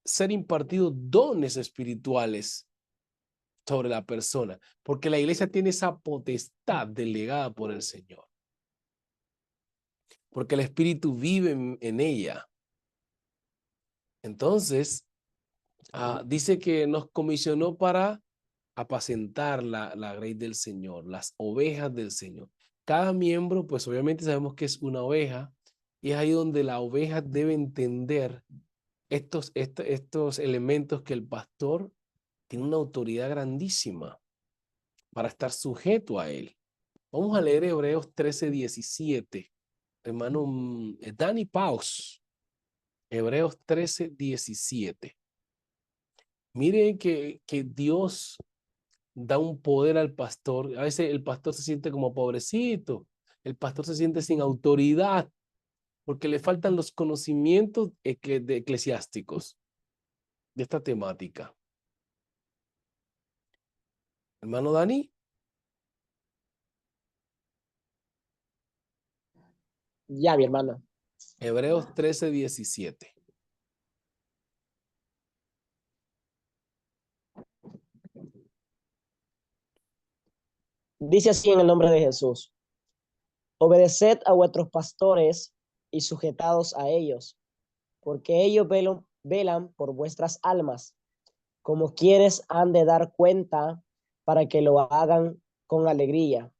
ser impartidos dones espirituales sobre la persona, porque la iglesia tiene esa potestad delegada por el Señor. Porque el Espíritu vive en ella. Entonces, dice que nos comisionó para apacentar la grey del Señor, las ovejas del Señor. Cada miembro, pues obviamente sabemos que es una oveja, y es ahí donde la oveja debe entender estos elementos que el pastor tiene una autoridad grandísima para estar sujeto a él. Vamos a leer Hebreos 13:17. Hermano Dani Paus. Hebreos 13:17. Miren que Dios da un poder al pastor. A veces el pastor se siente como pobrecito. El pastor se siente sin autoridad porque le faltan los conocimientos eclesiásticos de esta temática. Hermano Dani. Ya, mi hermano. Hebreos 13:17. Dice así en el nombre de Jesús. Obedeced a vuestros pastores y sujetados a ellos, porque ellos velan por vuestras almas, como quienes han de dar cuenta, para que lo hagan con alegría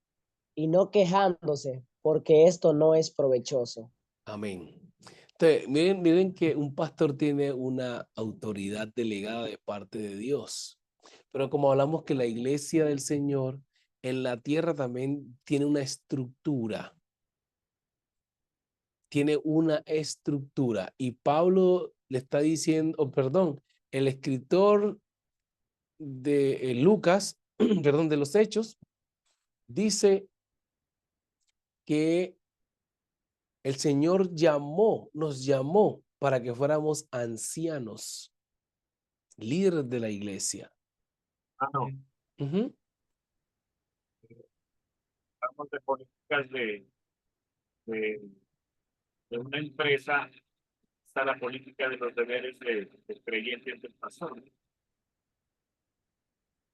y no quejándose, porque esto no es provechoso. Amén. Entonces, miren que un pastor tiene una autoridad delegada de parte de Dios. Pero como hablamos que la iglesia del Señor en la tierra también tiene una estructura. Tiene una estructura. Y Pablo le está diciendo, perdón, el escritor de Lucas, perdón, de los Hechos, dice que el Señor nos llamó para que fuéramos ancianos, líderes de la iglesia. No. Ujú. Hablamos de políticas de, de una empresa, está la política de los deberes del creyente y del pastor.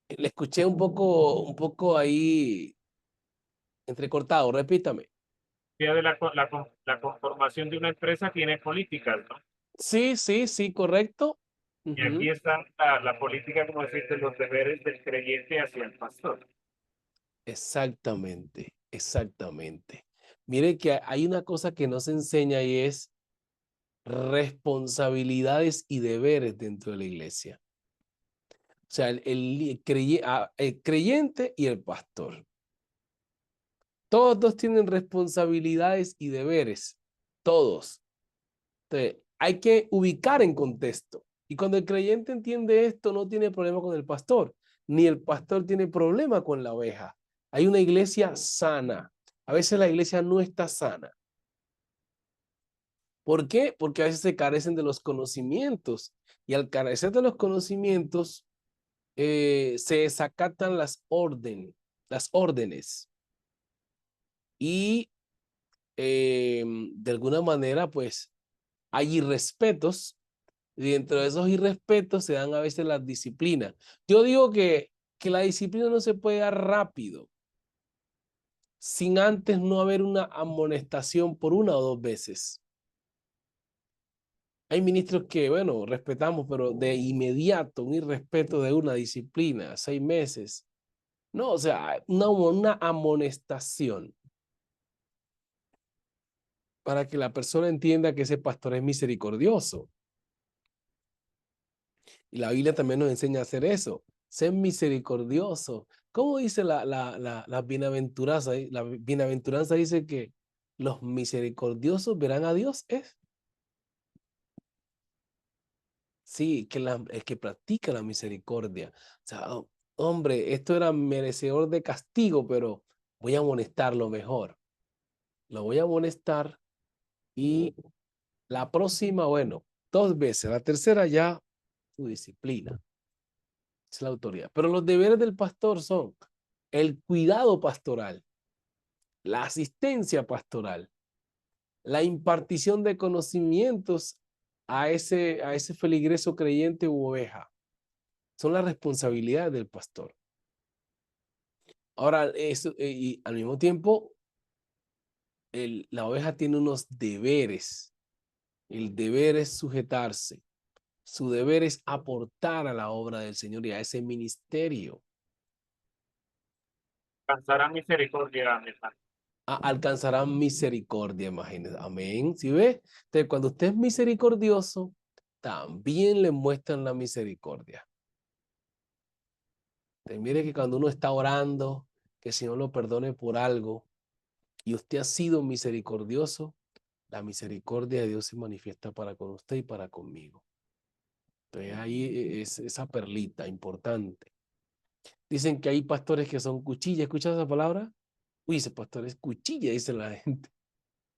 Le escuché un poco ahí entrecortado, repítame. De la conformación de una empresa tiene políticas, ¿no? Sí, sí, sí, correcto. Y aquí está la política, como decir, de los deberes del creyente hacia el pastor. Exactamente, exactamente. Mire que hay una cosa que no se enseña y es responsabilidades y deberes dentro de la iglesia. O sea, el creyente y el pastor. Todos dos tienen responsabilidades y deberes. Todos. Entonces, hay que ubicar en contexto. Y cuando el creyente entiende esto, no tiene problema con el pastor, ni el pastor tiene problema con la oveja. Hay una iglesia sana. A veces la iglesia no está sana. ¿Por qué? Porque a veces se carecen de los conocimientos. Y al carecer de los conocimientos, se desacatan las órdenes. Y de alguna manera, pues, hay irrespetos. Y dentro de esos irrespetos se dan a veces las disciplinas. Yo digo que la disciplina no se puede dar rápido, sin antes no haber una amonestación por una o dos veces. Hay ministros que, bueno, respetamos, pero de inmediato, un irrespeto de una disciplina, 6 meses. No, o sea, una amonestación para que la persona entienda que ese pastor es misericordioso. Y la Biblia también nos enseña a hacer eso. Ser misericordioso. ¿Cómo dice la bienaventuranza? La bienaventuranza dice que los misericordiosos verán a Dios. Sí, que el que practica la misericordia. O sea, hombre, esto era merecedor de castigo, pero voy a amonestarlo mejor. Lo voy a amonestar y la próxima, bueno, 2 veces. La tercera ya, tu disciplina. Es la autoridad. Pero los deberes del pastor son el cuidado pastoral, la asistencia pastoral, la impartición de conocimientos a ese feligreso creyente u oveja. Son las responsabilidades del pastor. Ahora, eso, y al mismo tiempo, la oveja tiene unos deberes. El deber es sujetarse. Su deber es aportar a la obra del Señor y a ese ministerio. Alcanzarán misericordia, mi hermano. Alcanzarán misericordia, imagínense. Amén. ¿Sí ve? Entonces, cuando usted es misericordioso, también le muestran la misericordia. Entonces, mire que cuando uno está orando, que el Señor lo perdone por algo, y usted ha sido misericordioso, la misericordia de Dios se manifiesta para con usted y para conmigo. Entonces, ahí es esa perlita importante. Dicen que hay pastores que son cuchillas. ¿Escuchas esa palabra? Uy, ese pastor es cuchilla, dice la gente.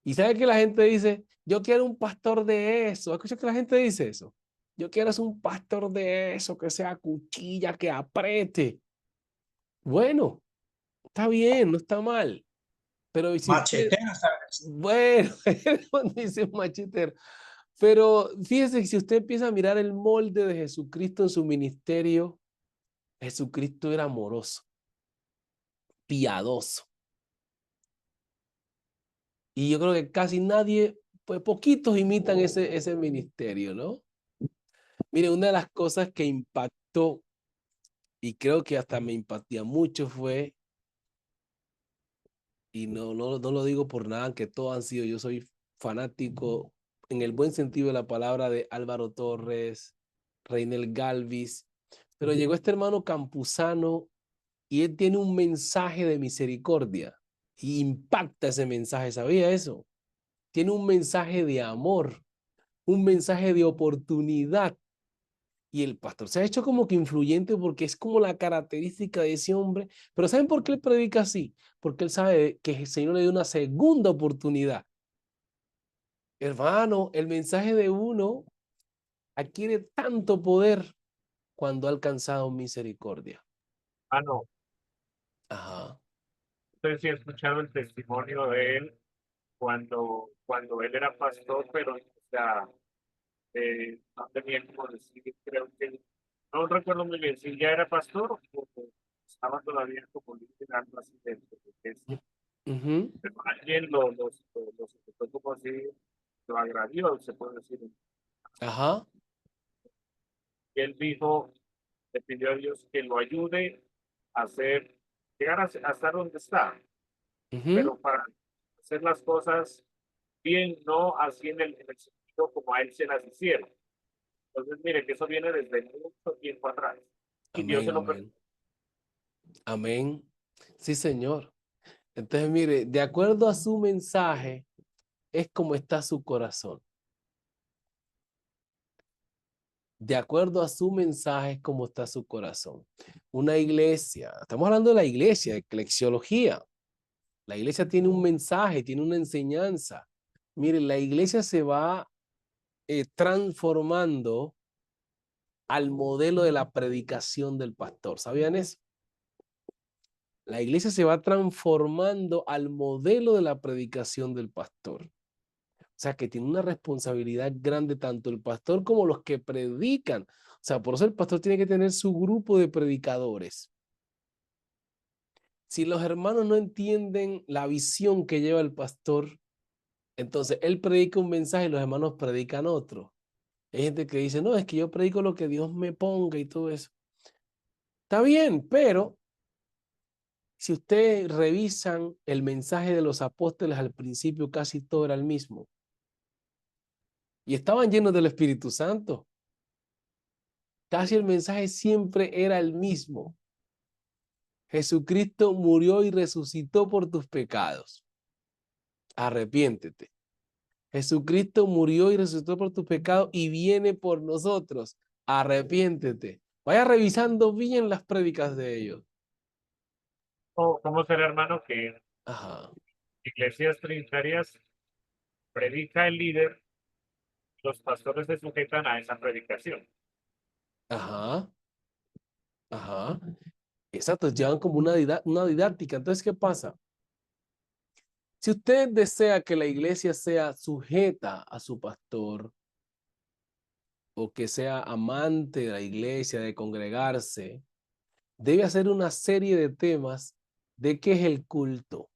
Y sabe que la gente dice, yo quiero un pastor de eso. ¿Escuchas que la gente dice eso? Yo quiero es un pastor de eso, que sea cuchilla, que apriete. Bueno, está bien, no está mal. Pero si usted, Machetero, ¿sabes? bueno, dice machetero. Pero fíjese que si usted empieza a mirar el molde de Jesucristo en su ministerio, Jesucristo era amoroso, piadoso. Y yo creo que casi nadie, pues poquitos imitan ese ministerio, ¿no? Mire, una de las cosas que impactó, y creo que hasta me impactó mucho fue, y no lo digo por nada, que todos han sido, yo soy fanático en el buen sentido de la palabra de Álvaro Torres, Reinel Galvis, pero llegó este hermano Campuzano y él tiene un mensaje de misericordia y impacta ese mensaje, ¿sabía eso? Tiene un mensaje de amor, un mensaje de oportunidad. Y el pastor se ha hecho como que influyente porque es como la característica de ese hombre. Pero ¿saben por qué él predica así? Porque él sabe que el Señor le dio una segunda oportunidad. Hermano, el mensaje de uno adquiere tanto poder cuando ha alcanzado misericordia. Ah, no. Ajá. Entonces sí he escuchado el testimonio de él cuando él era pastor, pero o sea, no tenía como decir, creo que, no recuerdo muy bien si ya era pastor o estaba todavía como líder, algo así de iglesia. Ujú. Pero alguien lo sujetó como así, lo agradió, se puede decir. Ajá. Y él dijo, le pidió a Dios que lo ayude a hacer, llegar a estar donde está, Ujú. pero para hacer las cosas bien, no así en el sentido como a él se las hicieron. Entonces, mire, que eso viene desde mucho tiempo atrás. Y Dios Amén, se lo amén. Amén. Sí, Señor. Entonces, mire, de acuerdo a su mensaje, es como está su corazón. De acuerdo a su mensaje, es como está su corazón. Una iglesia, estamos hablando de la iglesia, de eclesiología. La iglesia tiene un mensaje, tiene una enseñanza. Mire, la iglesia se va transformando al modelo de la predicación del pastor. ¿Sabían eso? La iglesia se va transformando al modelo de la predicación del pastor. O sea, que tiene una responsabilidad grande tanto el pastor como los que predican. O sea, por eso el pastor tiene que tener su grupo de predicadores. Si los hermanos no entienden la visión que lleva el pastor, entonces él predica un mensaje y los hermanos predican otro. Hay gente que dice, no, es que yo predico lo que Dios me ponga y todo eso. Está bien, pero si ustedes revisan el mensaje de los apóstoles al principio, casi todo era el mismo. Y estaban llenos del Espíritu Santo. Casi el mensaje siempre era el mismo. Jesucristo murió y resucitó por tus pecados. Arrepiéntete. Jesucristo murió y resucitó por tus pecados y viene por nosotros. Arrepiéntete. Vaya revisando bien las prédicas de ellos. ¿Cómo será, hermano, que Ajá. iglesias trinitarias predica el líder, los pastores se sujetan a esa predicación? Ajá. Ajá. Exacto, llevan como una didáctica. Entonces, ¿qué pasa? Si usted desea que la iglesia sea sujeta a su pastor o que sea amante de la iglesia, de congregarse, debe hacer una serie de temas de qué es el culto,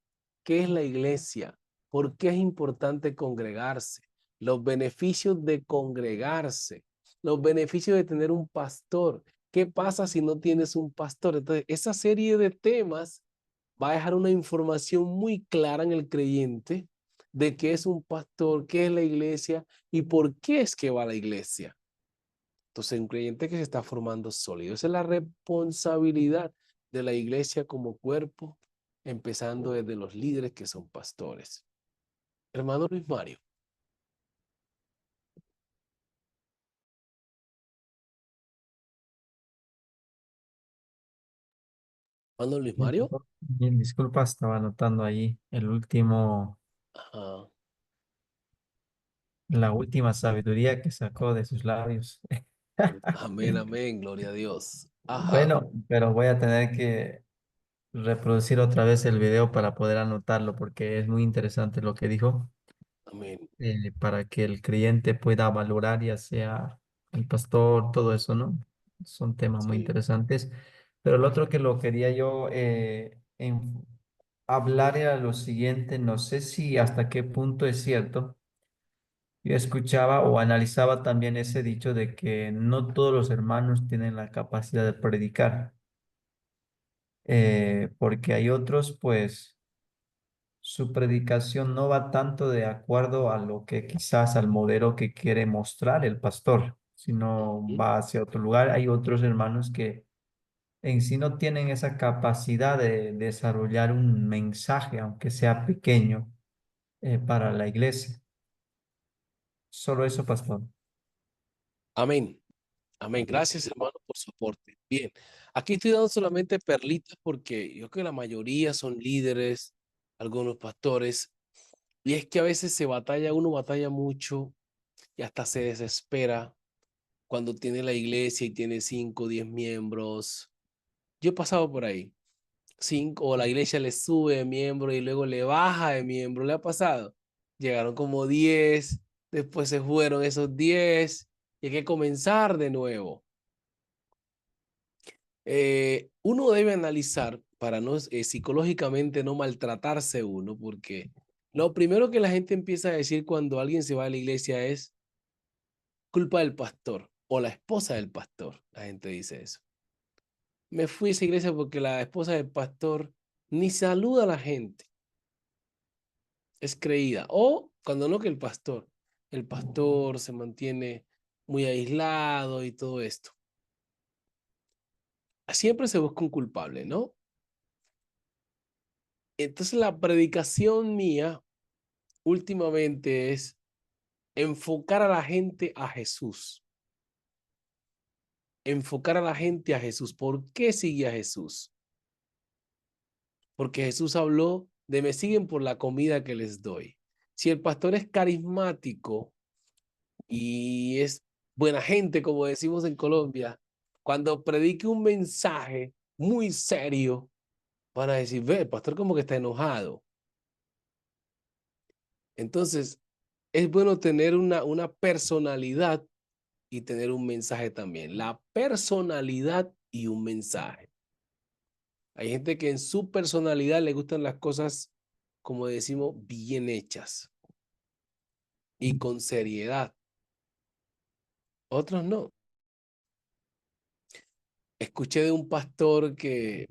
qué es la iglesia, por qué es importante congregarse, los beneficios de congregarse, los beneficios de tener un pastor. ¿Qué pasa si no tienes un pastor? Entonces, esa serie de temas va a dejar una información muy clara en el creyente de qué es un pastor, qué es la iglesia y por qué es que va a la iglesia. Entonces, un creyente que se está formando sólido. Esa es la responsabilidad de la iglesia como cuerpo, empezando desde los líderes que son pastores. Hermano Luis Mario. Hermano Luis Mario. Bien, disculpa, estaba anotando ahí el último, Ajá. la última sabiduría que sacó de sus labios. Amén, amén, gloria a Dios. Ajá. Bueno, pero voy a tener que reproducir otra vez el video para poder anotarlo porque es muy interesante lo que dijo, Amén. para que el creyente pueda valorar ya sea el pastor, todo eso, ¿no? Son temas muy Sí. interesantes. Pero el otro que lo quería yo hablar era lo siguiente, no sé si hasta qué punto es cierto. Yo escuchaba o analizaba también ese dicho de que no todos los hermanos tienen la capacidad de predicar, porque hay otros, pues, su predicación no va tanto de acuerdo a lo que quizás al modelo que quiere mostrar el pastor, sino va hacia otro lugar. Hay otros hermanos que en sí no tienen esa capacidad de desarrollar un mensaje, aunque sea pequeño, para la iglesia. Solo eso, pastor. Amén. Amén. Gracias, hermano, por su aporte. Bien, aquí estoy dando solamente perlitas porque yo creo que la mayoría son líderes, algunos pastores, y es que a veces uno batalla mucho y hasta se desespera cuando tiene la iglesia y tiene 5 o 10 miembros. Yo he pasado por ahí. 5, o la iglesia le sube de miembro y luego le baja de miembro. ¿Le ha pasado? Llegaron como 10, después se fueron esos 10 y hay que comenzar de nuevo. Uno debe analizar para no psicológicamente no maltratarse uno, porque lo primero que la gente empieza a decir cuando alguien se va a la iglesia es culpa del pastor o la esposa del pastor. La gente dice eso. Me fui a esa iglesia porque la esposa del pastor ni saluda a la gente. Es creída. O cuando no, que el pastor se mantiene muy aislado y todo esto. Siempre se busca un culpable, ¿no? Entonces la predicación mía últimamente es enfocar a la gente a Jesús. Enfocar a la gente a Jesús. ¿Por qué sigue a Jesús? Porque Jesús habló de me siguen por la comida que les doy. Si el pastor es carismático y es buena gente, como decimos en Colombia, cuando predique un mensaje muy serio, van a decir, ve, el pastor como que está enojado. Entonces, es bueno tener una personalidad y tener un mensaje también. La personalidad y un mensaje. Hay gente que en su personalidad le gustan las cosas, como decimos, bien hechas y con seriedad. Otros no. Escuché de un pastor que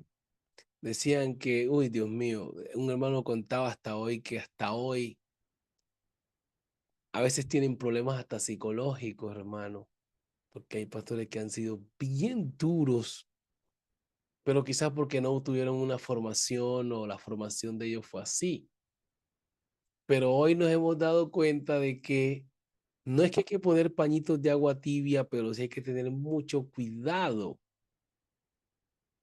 decían que, uy, Dios mío, un hermano contaba hasta hoy que hasta hoy a veces tienen problemas hasta psicológicos, hermano, porque hay pastores que han sido bien duros, pero quizás porque no tuvieron una formación o la formación de ellos fue así. Pero hoy nos hemos dado cuenta de que no es que hay que poner pañitos de agua tibia, pero sí hay que tener mucho cuidado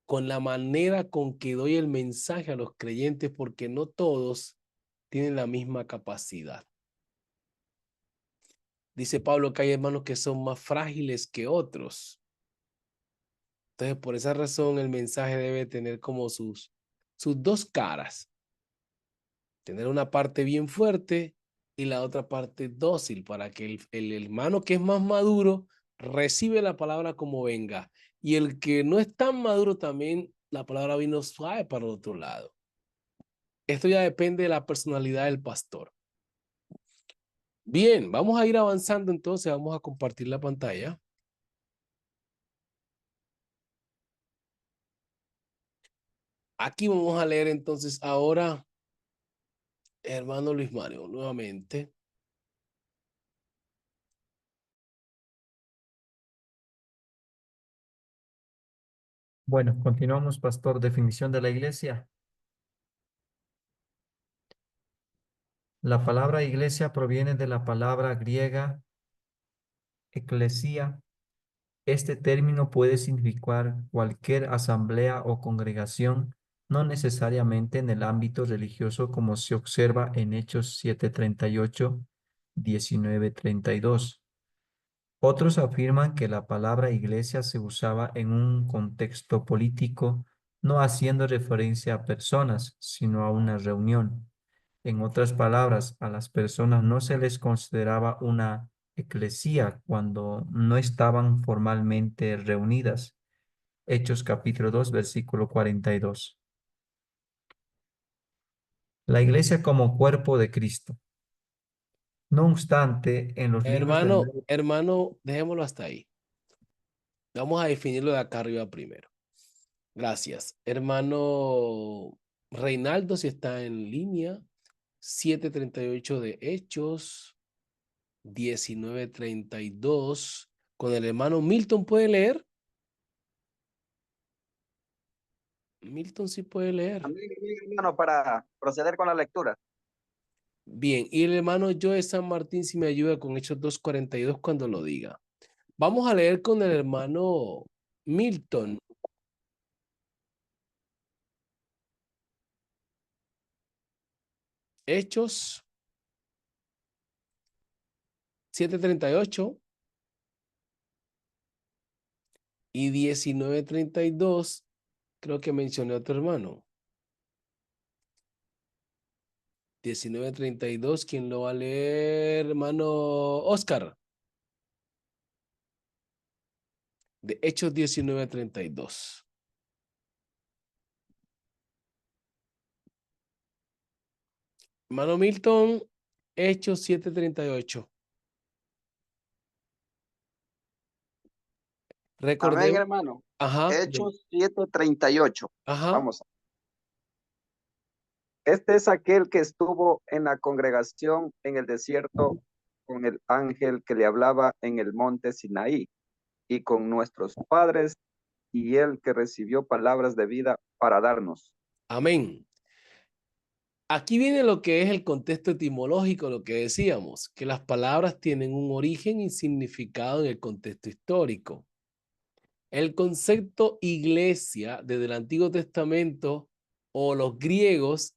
con la manera con que doy el mensaje a los creyentes, porque no todos tienen la misma capacidad. Dice Pablo que hay hermanos que son más frágiles que otros. Entonces, por esa razón, el mensaje debe tener como sus dos caras. Tener una parte bien fuerte y la otra parte dócil para que el hermano que es más maduro recibe la palabra como venga. Y el que no es tan maduro también, la palabra vino suave para el otro lado. Esto ya depende de la personalidad del pastor. Bien, vamos a ir avanzando entonces. Vamos a compartir la pantalla. Aquí vamos a leer entonces ahora, hermano Luis Mario, nuevamente. Bueno, continuamos, pastor. Definición de la iglesia. La palabra iglesia proviene de la palabra griega eclesia. Este término puede significar cualquier asamblea o congregación, no necesariamente en el ámbito religioso como se observa en Hechos 7:38, 19:32. Otros afirman que la palabra iglesia se usaba en un contexto político, no haciendo referencia a personas, sino a una reunión. En otras palabras, a las personas no se les consideraba una eclesía cuando no estaban formalmente reunidas. Hechos capítulo 2, versículo 42. La iglesia como cuerpo de Cristo. No obstante, en los libros del Hermano, dejémoslo hasta ahí. Vamos a definirlo de acá arriba primero. Gracias. Hermano Reinaldo, si está en línea, 7:38 de Hechos, 19:32. Con el hermano Milton, ¿puede leer? Milton sí puede leer. Amén, hermano, para proceder con la lectura. Bien, y el hermano Joe San Martín si me ayuda con Hechos 2:42 cuando lo diga. Vamos a leer con el hermano Milton. Hechos 7:38 y 19:32. Creo que mencioné a otro hermano. 19:32, ¿quién lo va a leer? Hermano Oscar. De Hechos 19:32. Hermano Milton, Hechos 7:38. Amén, Recordemos. hermano. Ajá. Hechos 7:38. Ajá. Vamos. Este es aquel que estuvo en la congregación en el desierto con el ángel que le hablaba en el monte Sinaí y con nuestros padres y el que recibió palabras de vida para darnos. Amén. Aquí viene lo que es el contexto etimológico, lo que decíamos, que las palabras tienen un origen y significado en el contexto histórico. El concepto iglesia desde el Antiguo Testamento o los griegos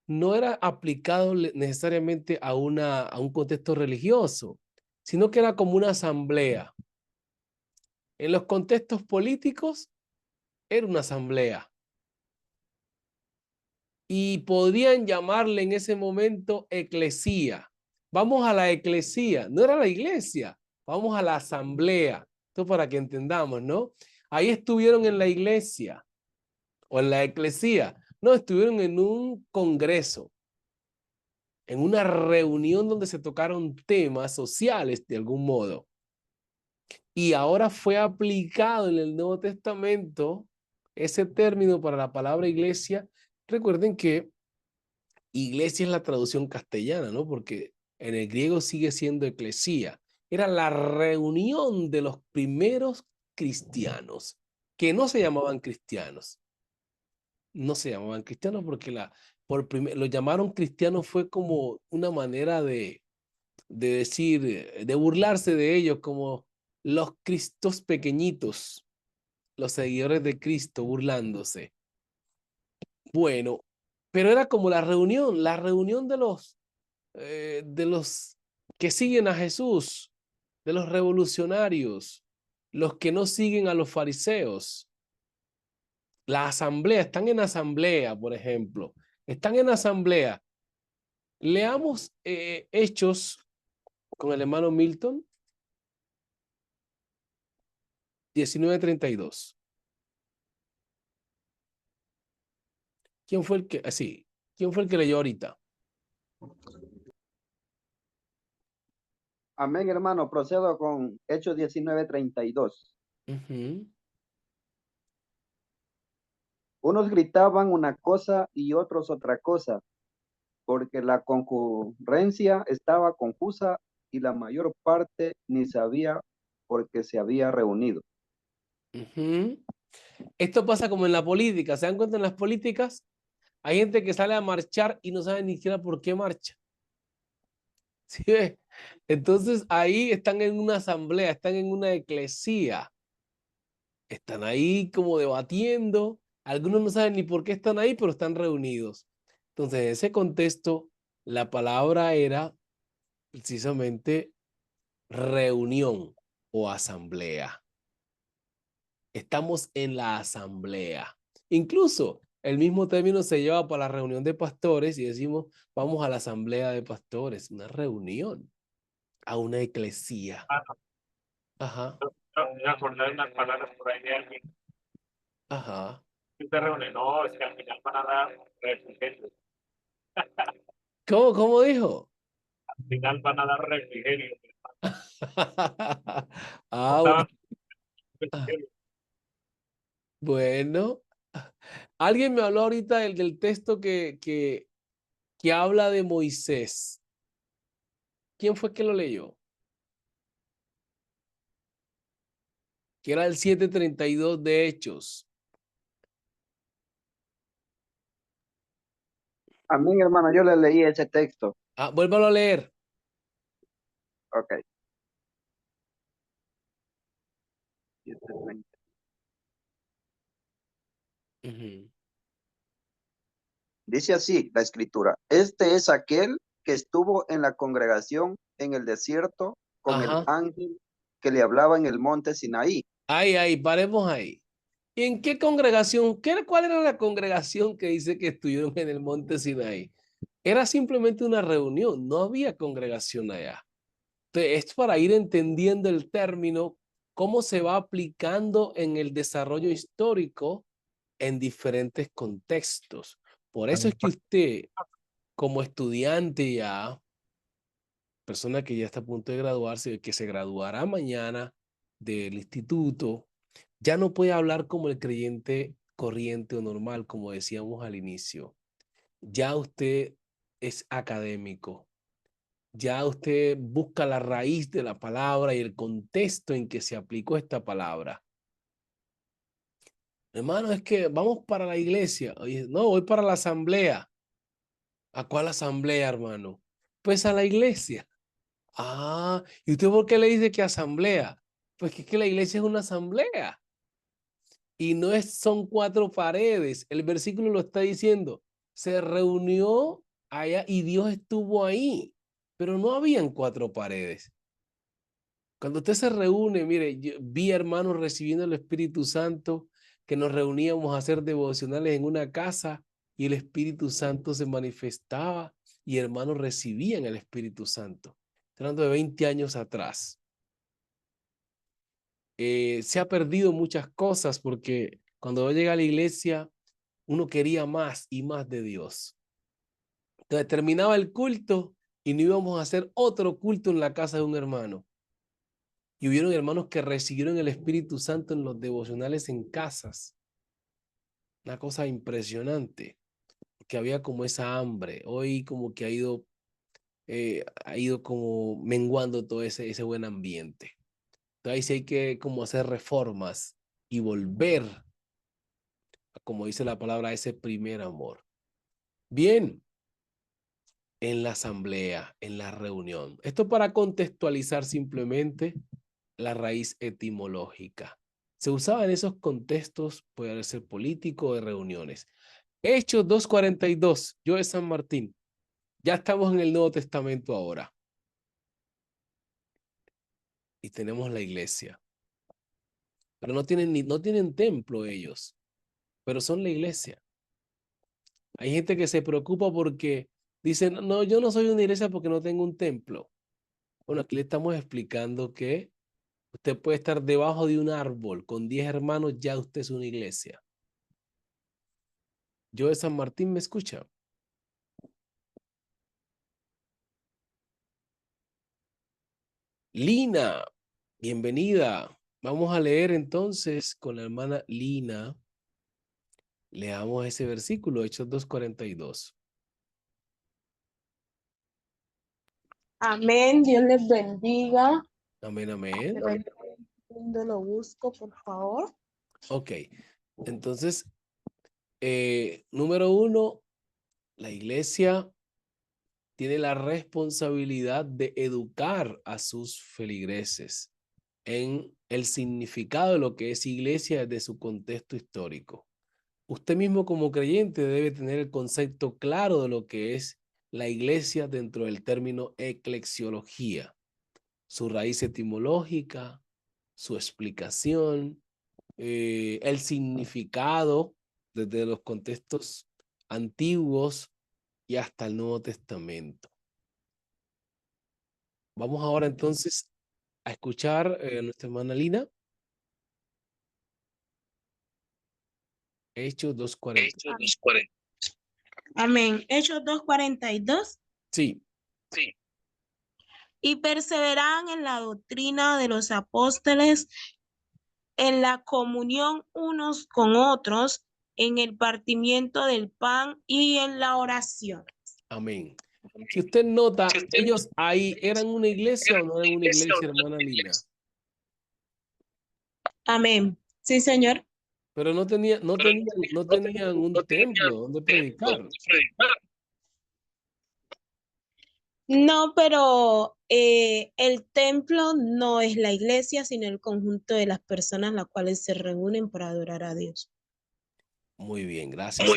no era aplicado necesariamente a un contexto religioso, sino que era como una asamblea. En los contextos políticos era una asamblea. Y podrían llamarle en ese momento eclesía. Vamos a la eclesía, no era la iglesia, vamos a la asamblea. Esto para que entendamos, ¿no? Ahí estuvieron en la iglesia o en la eclesía. No, estuvieron en un congreso, en una reunión donde se tocaron temas sociales de algún modo. Y ahora fue aplicado en el Nuevo Testamento ese término para la palabra iglesia. Recuerden que iglesia es la traducción castellana, ¿no? Porque en el griego sigue siendo eclesía. Era la reunión de los primeros cristianos, que no se llamaban cristianos. No se llamaban cristianos porque lo llamaron cristianos fue como una manera de decir, de burlarse de ellos, como los cristos pequeñitos, los seguidores de Cristo burlándose. Bueno, pero era como la reunión de los que siguen a Jesús, de los revolucionarios, los que no siguen a los fariseos. La asamblea, están en asamblea, por ejemplo. Están en asamblea. Leamos Hechos con el hermano Milton. 19:32. ¿Quién fue el que, así, quién fue el que leyó ahorita? Amén, hermano. Procedo con Hechos 19:32. Unos gritaban una cosa y otros otra cosa, porque la concurrencia estaba confusa y la mayor parte ni sabía por qué se había reunido. Esto pasa como en la política. ¿Se dan cuenta en las políticas? Hay gente que sale a marchar y no sabe ni siquiera por qué marcha. ¿Sí ve? Entonces ahí están en una asamblea, están en una eclesía. Están ahí como debatiendo. Algunos no saben ni por qué están ahí, pero están reunidos. Entonces, en ese contexto, la palabra era precisamente reunión o asamblea. Estamos en la asamblea. Incluso el mismo término se lleva para la reunión de pastores y decimos, vamos a la asamblea de pastores, una reunión, a una eclesía. Ajá, Me acordé de unas palabras por ahí de alguien. ajá. Si se reúne, no, es que al final van a dar refrigerio. ¿Cómo dijo? Al final van a dar refrigerio. Ah, bueno. Alguien me habló ahorita del texto que habla de Moisés. ¿Quién fue que lo leyó? que era el 7:32 de Hechos. Amén, hermano, yo le leí ese texto. Vuélvalo a leer. Ok. 7:30. Dice así la escritura: este es aquel que estuvo en la congregación en el desierto con el ángel que le hablaba en el monte Sinaí. Ahí, paremos ahí. ¿Y en qué congregación? ¿Cuál era la congregación que dice que estuvieron en el monte Sinaí? Era simplemente una reunión, no había congregación allá. Entonces, es para ir entendiendo el término, cómo se va aplicando en el desarrollo histórico en diferentes contextos. Por eso es que usted, como estudiante ya, persona que ya está a punto de graduarse, que se graduará mañana del instituto, ya no puede hablar como el creyente corriente o normal, como decíamos al inicio. Ya usted es académico. Ya usted busca la raíz de la palabra y el contexto en que se aplicó esta palabra. Hermano, es que vamos para la iglesia. Oye, no, voy para la asamblea. ¿A cuál asamblea, hermano? Pues a la iglesia. Ah, ¿y usted por qué le dice que asamblea? Pues que la iglesia es una asamblea. Y no son 4 paredes. El versículo lo está diciendo. Se reunió allá y Dios estuvo ahí. Pero no habían 4 paredes. Cuando usted se reúne, mire, yo vi hermanos recibiendo el Espíritu Santo, que nos reuníamos a hacer devocionales en una casa y el Espíritu Santo se manifestaba y hermanos recibían el Espíritu Santo. Hablando de 20 años atrás. Se ha perdido muchas cosas porque cuando llega a la iglesia, uno quería más y más de Dios. Entonces terminaba el culto y no íbamos a hacer otro culto en la casa de un hermano. Y hubieron hermanos que recibieron el Espíritu Santo en los devocionales en casas. Una cosa impresionante, que había como esa hambre. Hoy como que ha ido como menguando todo ese buen ambiente. Entonces ahí sí hay que como hacer reformas y volver, como dice la palabra, a ese primer amor. Bien, en la asamblea, en la reunión. Esto para contextualizar simplemente la raíz etimológica. Se usaba en esos contextos, puede ser político o de reuniones. Hechos 2:42, yo de San Martín. Ya estamos en el Nuevo Testamento ahora. Y tenemos la iglesia. Pero no tienen templo ellos, pero son la iglesia. Hay gente que se preocupa porque dicen, no, yo no soy una iglesia porque no tengo un templo. Bueno, aquí le estamos explicando que usted puede estar debajo de un árbol con 10 hermanos, ya usted es una iglesia. Yo de San Martín, ¿me escucha? Lina, bienvenida. Vamos a leer entonces con la hermana Lina. Leamos ese versículo, Hechos 2:42. Amén, Dios les bendiga. Amén, amén. ¿Dónde lo busco, por favor? Ok, entonces, número 1, la iglesia tiene la responsabilidad de educar a sus feligreses en el significado de lo que es iglesia desde su contexto histórico. Usted mismo como creyente debe tener el concepto claro de lo que es la iglesia dentro del término eclesiología, su raíz etimológica, su explicación, el significado desde los contextos antiguos y hasta el Nuevo Testamento. Vamos ahora entonces a escuchar a nuestra hermana Lina. Hechos 2:40. Amén. Hechos 2:42. Sí. Y perseveraban en la doctrina de los apóstoles, en la comunión unos con otros, en el partimiento del pan y en la oración. Amén. Si usted nota, ellos ahí eran una iglesia o no eran una iglesia, hermana Lina. Amén. Sí, señor. Pero no tenían un templo donde predicar. No, pero el templo no es la iglesia, sino el conjunto de las personas las cuales se reúnen para adorar a Dios. Muy bien, gracias.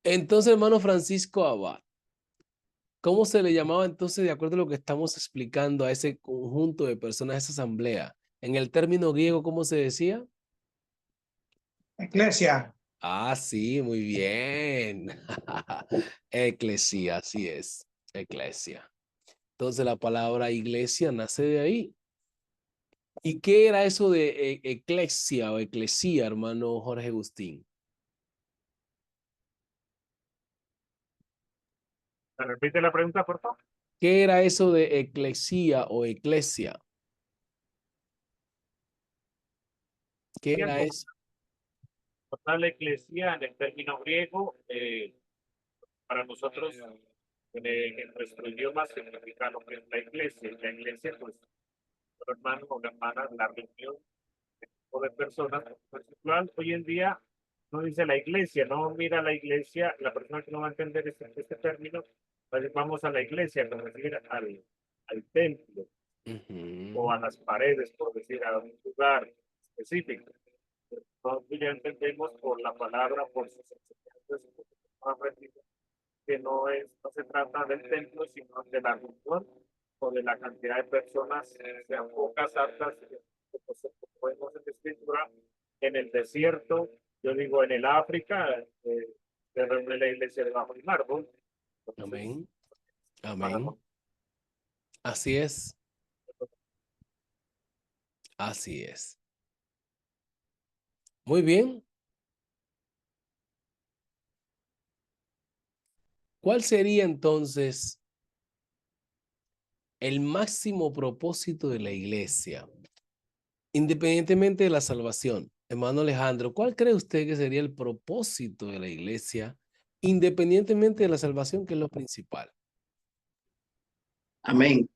Entonces, hermano Francisco Abad, ¿cómo se le llamaba entonces, de acuerdo a lo que estamos explicando, a ese conjunto de personas, esa asamblea? En el término griego, ¿cómo se decía? Iglesia. Ah, sí, muy bien. Eclesia, así es. Eclesia. Entonces la palabra iglesia nace de ahí. ¿Y qué era eso de eclesia o eclesía, hermano Jorge Agustín? ¿Me repite la pregunta, por favor? ¿Qué era eso de eclesía o eclesia? ¿Qué era eso? La eclesia en el término griego, para nosotros, en nuestro idioma, significa lo que es la iglesia. La iglesia, pues, un hermano o una hermana, la reunión de personas. Por ejemplo, hoy en día no dice la iglesia, no mira la iglesia, la persona que no va a entender este término, va a decir, vamos a la iglesia, como decir al templo o a las paredes, por decir, a un lugar específico. Nosotros ya entendemos por la palabra, por sus enseñanzas, que no se trata del templo, sino de la reunión o de la cantidad de personas, sean pocas, altas, como vemos en la escritura, en el desierto, yo digo en el África, se reúne la iglesia debajo de un árbol. Amén. Amén. Así es. Así es. Muy bien. ¿Cuál sería entonces el máximo propósito de la iglesia, independientemente de la salvación? Hermano Alejandro, ¿cuál cree usted que sería el propósito de la iglesia, independientemente de la salvación, que es lo principal? Amén.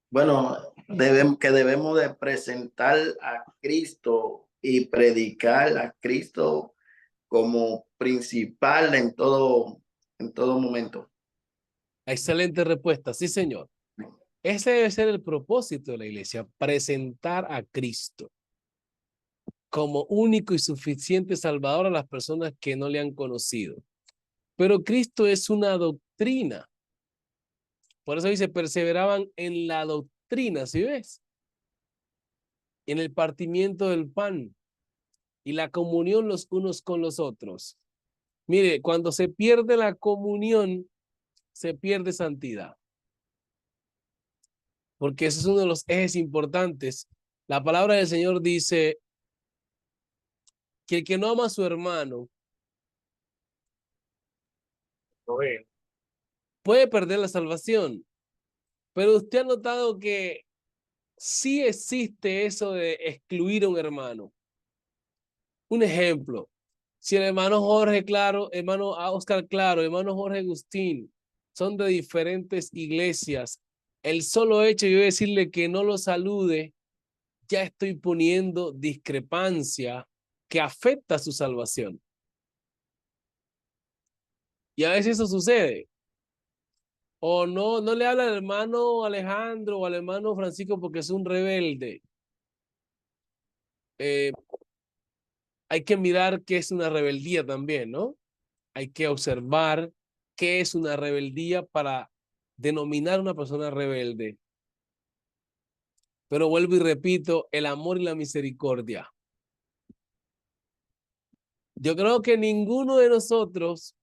Bueno, debemos de presentar a Cristo y predicar a Cristo como principal en todo momento. Excelente respuesta, sí, señor. Ese debe ser el propósito de la iglesia, presentar a Cristo como único y suficiente Salvador a las personas que no le han conocido. Pero Cristo es una doctrina. Por eso dice, perseveraban en la doctrina, ¿sí ves? En el partimiento del pan y la comunión los unos con los otros. Mire, cuando se pierde la comunión, se pierde santidad. Porque ese es uno de los ejes importantes. La palabra del Señor dice que el que no ama a su hermano puede perder la salvación. Pero usted ha notado que sí existe eso de excluir a un hermano. Un ejemplo, si el hermano Jorge Claro, hermano Oscar Claro, hermano Jorge Agustín son de diferentes iglesias, el solo hecho de yo decirle que no lo salude, ya estoy poniendo discrepancia que afecta a su salvación. Y a veces eso sucede. O no le habla al hermano Alejandro o al hermano Francisco porque es un rebelde. Hay que mirar qué es una rebeldía también, ¿no? Hay que observar qué es una rebeldía para denominar a una persona rebelde. Pero vuelvo y repito, el amor y la misericordia. Yo creo que ninguno de nosotros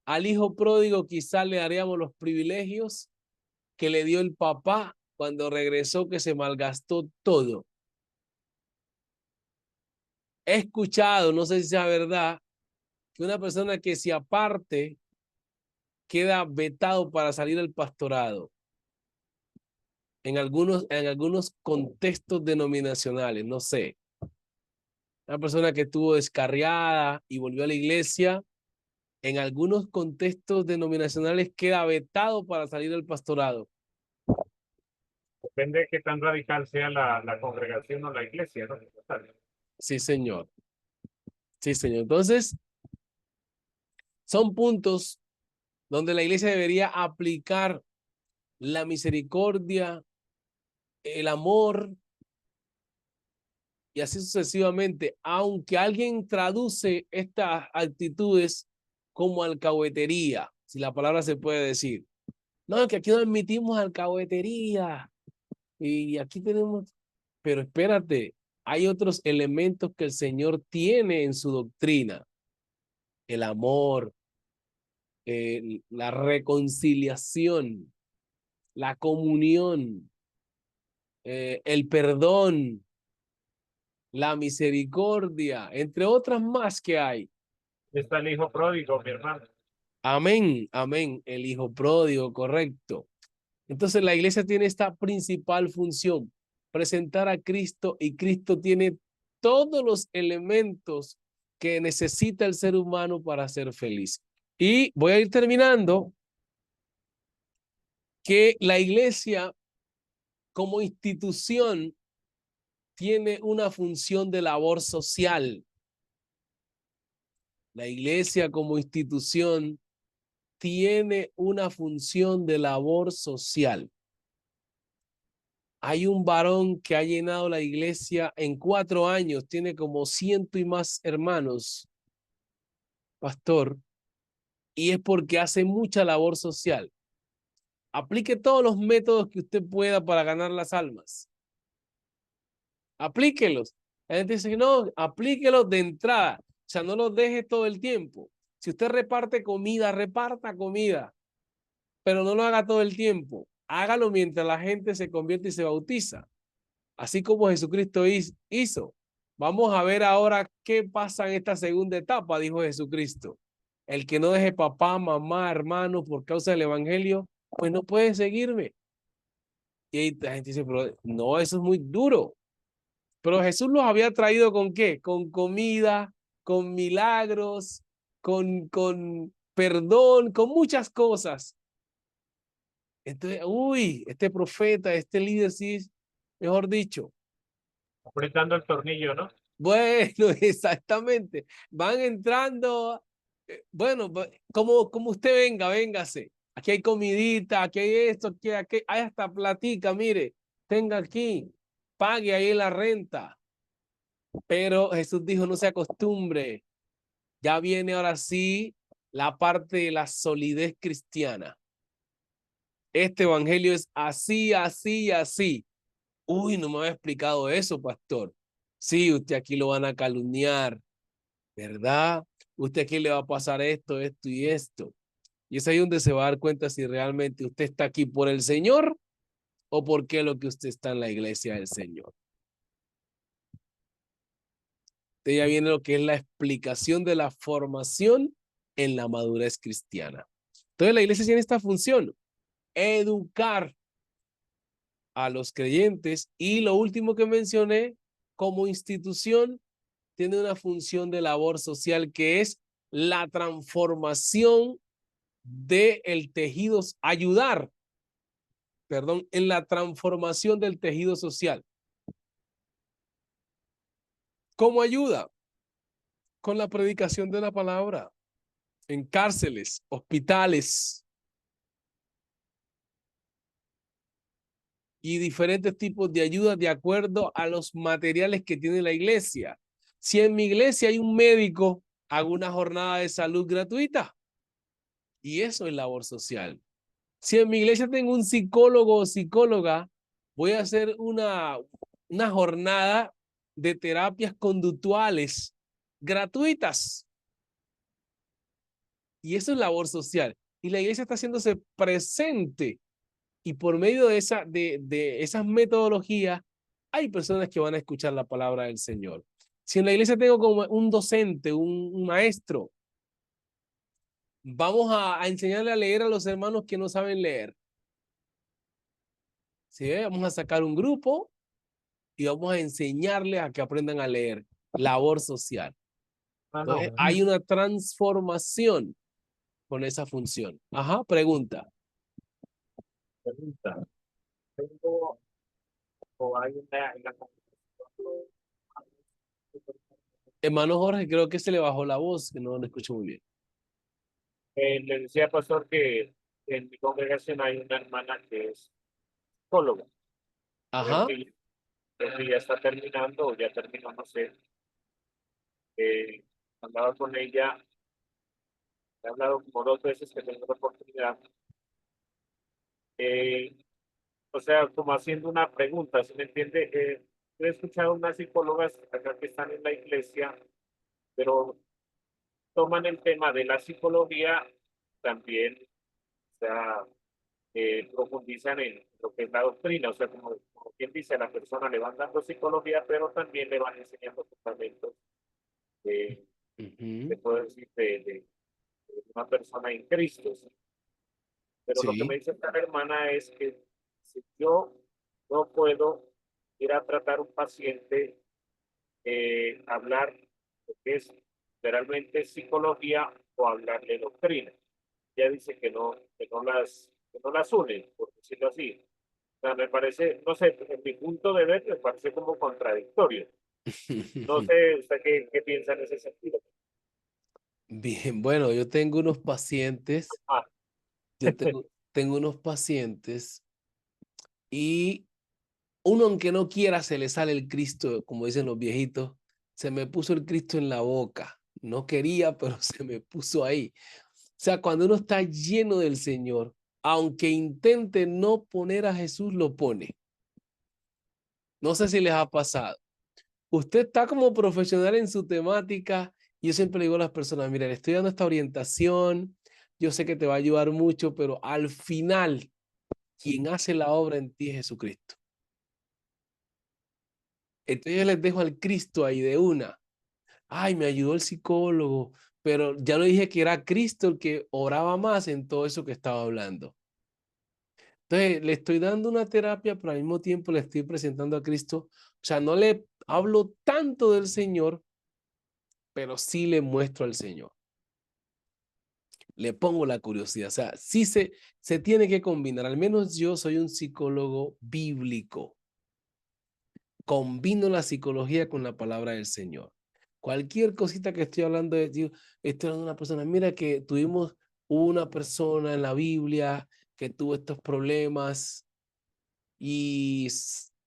al hijo pródigo quizá le daríamos los privilegios que le dio el papá cuando regresó, que se malgastó todo. He escuchado, no sé si sea verdad, que una persona que se aparte queda vetado para salir al pastorado. En algunos contextos denominacionales, no sé. Una persona que estuvo descarriada y volvió a la iglesia, en algunos contextos denominacionales queda vetado para salir al pastorado. Depende de qué tan radical sea la congregación o la iglesia, ¿no? Sí, señor. Sí, señor. Entonces, son puntos donde la iglesia debería aplicar la misericordia, el amor y así sucesivamente, aunque alguien traduce estas actitudes como alcahuetería, si la palabra se puede decir. No, que aquí no admitimos alcahuetería y aquí tenemos, pero espérate, hay otros elementos que el Señor tiene en su doctrina, el amor, la reconciliación, la comunión, el perdón, la misericordia, entre otras más que hay. Está el hijo pródigo, mi hermano. Amén, amén, el hijo pródigo, correcto. Entonces la iglesia tiene esta principal función, presentar a Cristo, y Cristo tiene todos los elementos que necesita el ser humano para ser feliz. Y voy a ir terminando, que la iglesia como institución tiene una función de labor social. La iglesia como institución tiene una función de labor social. Hay un varón que ha llenado la iglesia en 4 años, tiene como 100 y más hermanos, pastor, y es porque hace mucha labor social. Aplique todos los métodos que usted pueda para ganar las almas. Aplíquelos. La gente dice, no, aplíquelos de entrada. O sea, no los deje todo el tiempo. Si usted reparte comida, reparta comida, pero no lo haga todo el tiempo. Hágalo mientras la gente se convierte y se bautiza. Así como Jesucristo hizo. Vamos a ver ahora qué pasa en esta segunda etapa, dijo Jesucristo. El que no deje papá, mamá, hermano por causa del evangelio, pues no puede seguirme. Y ahí la gente dice, pero no, eso es muy duro. Pero Jesús los había traído ¿con qué? Con comida, con milagros, con perdón, con muchas cosas. Entonces, uy, este profeta, este líder, sí, mejor dicho. Apretando el tornillo, ¿no? Bueno, exactamente. Van entrando, bueno, como usted venga, véngase. Aquí hay comidita, aquí hay esto, aquí hay hasta platica, mire, tenga aquí, pague ahí la renta. Pero Jesús dijo, no se acostumbre. Ya viene ahora sí la parte de la solidez cristiana. Este evangelio es así, así, así. Uy, no me había explicado eso, pastor. Sí, usted aquí lo van a calumniar, ¿verdad? Usted aquí le va a pasar esto, esto y esto. Y es ahí donde se va a dar cuenta si realmente usted está aquí por el Señor o por qué lo que usted está en la iglesia del Señor. Entonces ya viene lo que es la explicación de la formación en la madurez cristiana. Entonces la iglesia tiene esta función, educar a los creyentes, y lo último que mencioné, como institución, tiene una función de labor social que es la transformación del tejido, ayudar, perdón, en la transformación del tejido social. ¿Cómo ayuda? Con la predicación de la palabra, en cárceles, hospitales y diferentes tipos de ayuda de acuerdo a los materiales que tiene la iglesia. Si en mi iglesia hay un médico, hago una jornada de salud gratuita. Y eso es labor social. Si en mi iglesia tengo un psicólogo o psicóloga, voy a hacer una jornada de terapias conductuales gratuitas. Y eso es labor social. Y la iglesia está haciéndose presente. Y por medio de esas metodologías, hay personas que van a escuchar la palabra del Señor. Si en la iglesia tengo como un docente, un maestro, vamos a enseñarle a leer a los hermanos que no saben leer. ¿Sí? Vamos a sacar un grupo y vamos a enseñarles a que aprendan a leer. Labor social. Entonces, hay una transformación con esa función. Ajá, pregunta. Pregunta. Tengo o hay una en la congregación. Hermano Jorge, creo que se le bajó la voz, que no lo escucho muy bien. Le decía, pastor, que en mi congregación hay una hermana que es psicóloga. Ajá. Creo que ya está terminando, o ya terminó, no sé. Andaba con ella, he hablado como 2 veces que tengo la oportunidad. O sea, como haciendo una pregunta, ¿se me entiende? He escuchado unas psicólogas acá que están en la iglesia, pero toman el tema de la psicología también, o sea, profundizan en lo que es la doctrina, o sea, como quien dice, a la persona le van dando psicología, pero también le van enseñando fundamentos de, se puede decir, de una persona en Cristo. ¿Sí? Pero lo que me Sí. dice esta hermana es que si yo no puedo ir a tratar un paciente, hablar lo que es literalmente psicología o hablarle doctrina. Ella dice que no las une, por decirlo así. O sea, me parece, no sé, en mi punto de ver, me parece como contradictorio. No sé, ¿usted qué piensa en ese sentido? Bien, bueno, yo tengo unos pacientes, Ah, yo tengo unos pacientes y uno aunque no quiera se le sale el Cristo, como dicen los viejitos, se me puso el Cristo en la boca. No quería, pero se me puso ahí. O sea, cuando uno está lleno del Señor, aunque intente no poner a Jesús, lo pone. No sé si les ha pasado. Usted está como profesional en su temática. Y yo siempre le digo a las personas, mira, le estoy dando esta orientación, yo sé que te va a ayudar mucho, pero al final, quien hace la obra en ti es Jesucristo. Entonces yo les dejo al Cristo ahí de una. Ay, me ayudó el psicólogo, pero ya no dije que era Cristo el que oraba más en todo eso que estaba hablando. Entonces, le estoy dando una terapia, pero al mismo tiempo le estoy presentando a Cristo. O sea, no le hablo tanto del Señor, pero sí le muestro al Señor. Le pongo la curiosidad. O sea, sí se tiene que combinar. Al menos yo soy un psicólogo bíblico. Combino la psicología con la palabra del Señor. Cualquier cosita que estoy hablando estoy hablando de una persona. Mira que tuvimos una persona en la Biblia que tuvo estos problemas y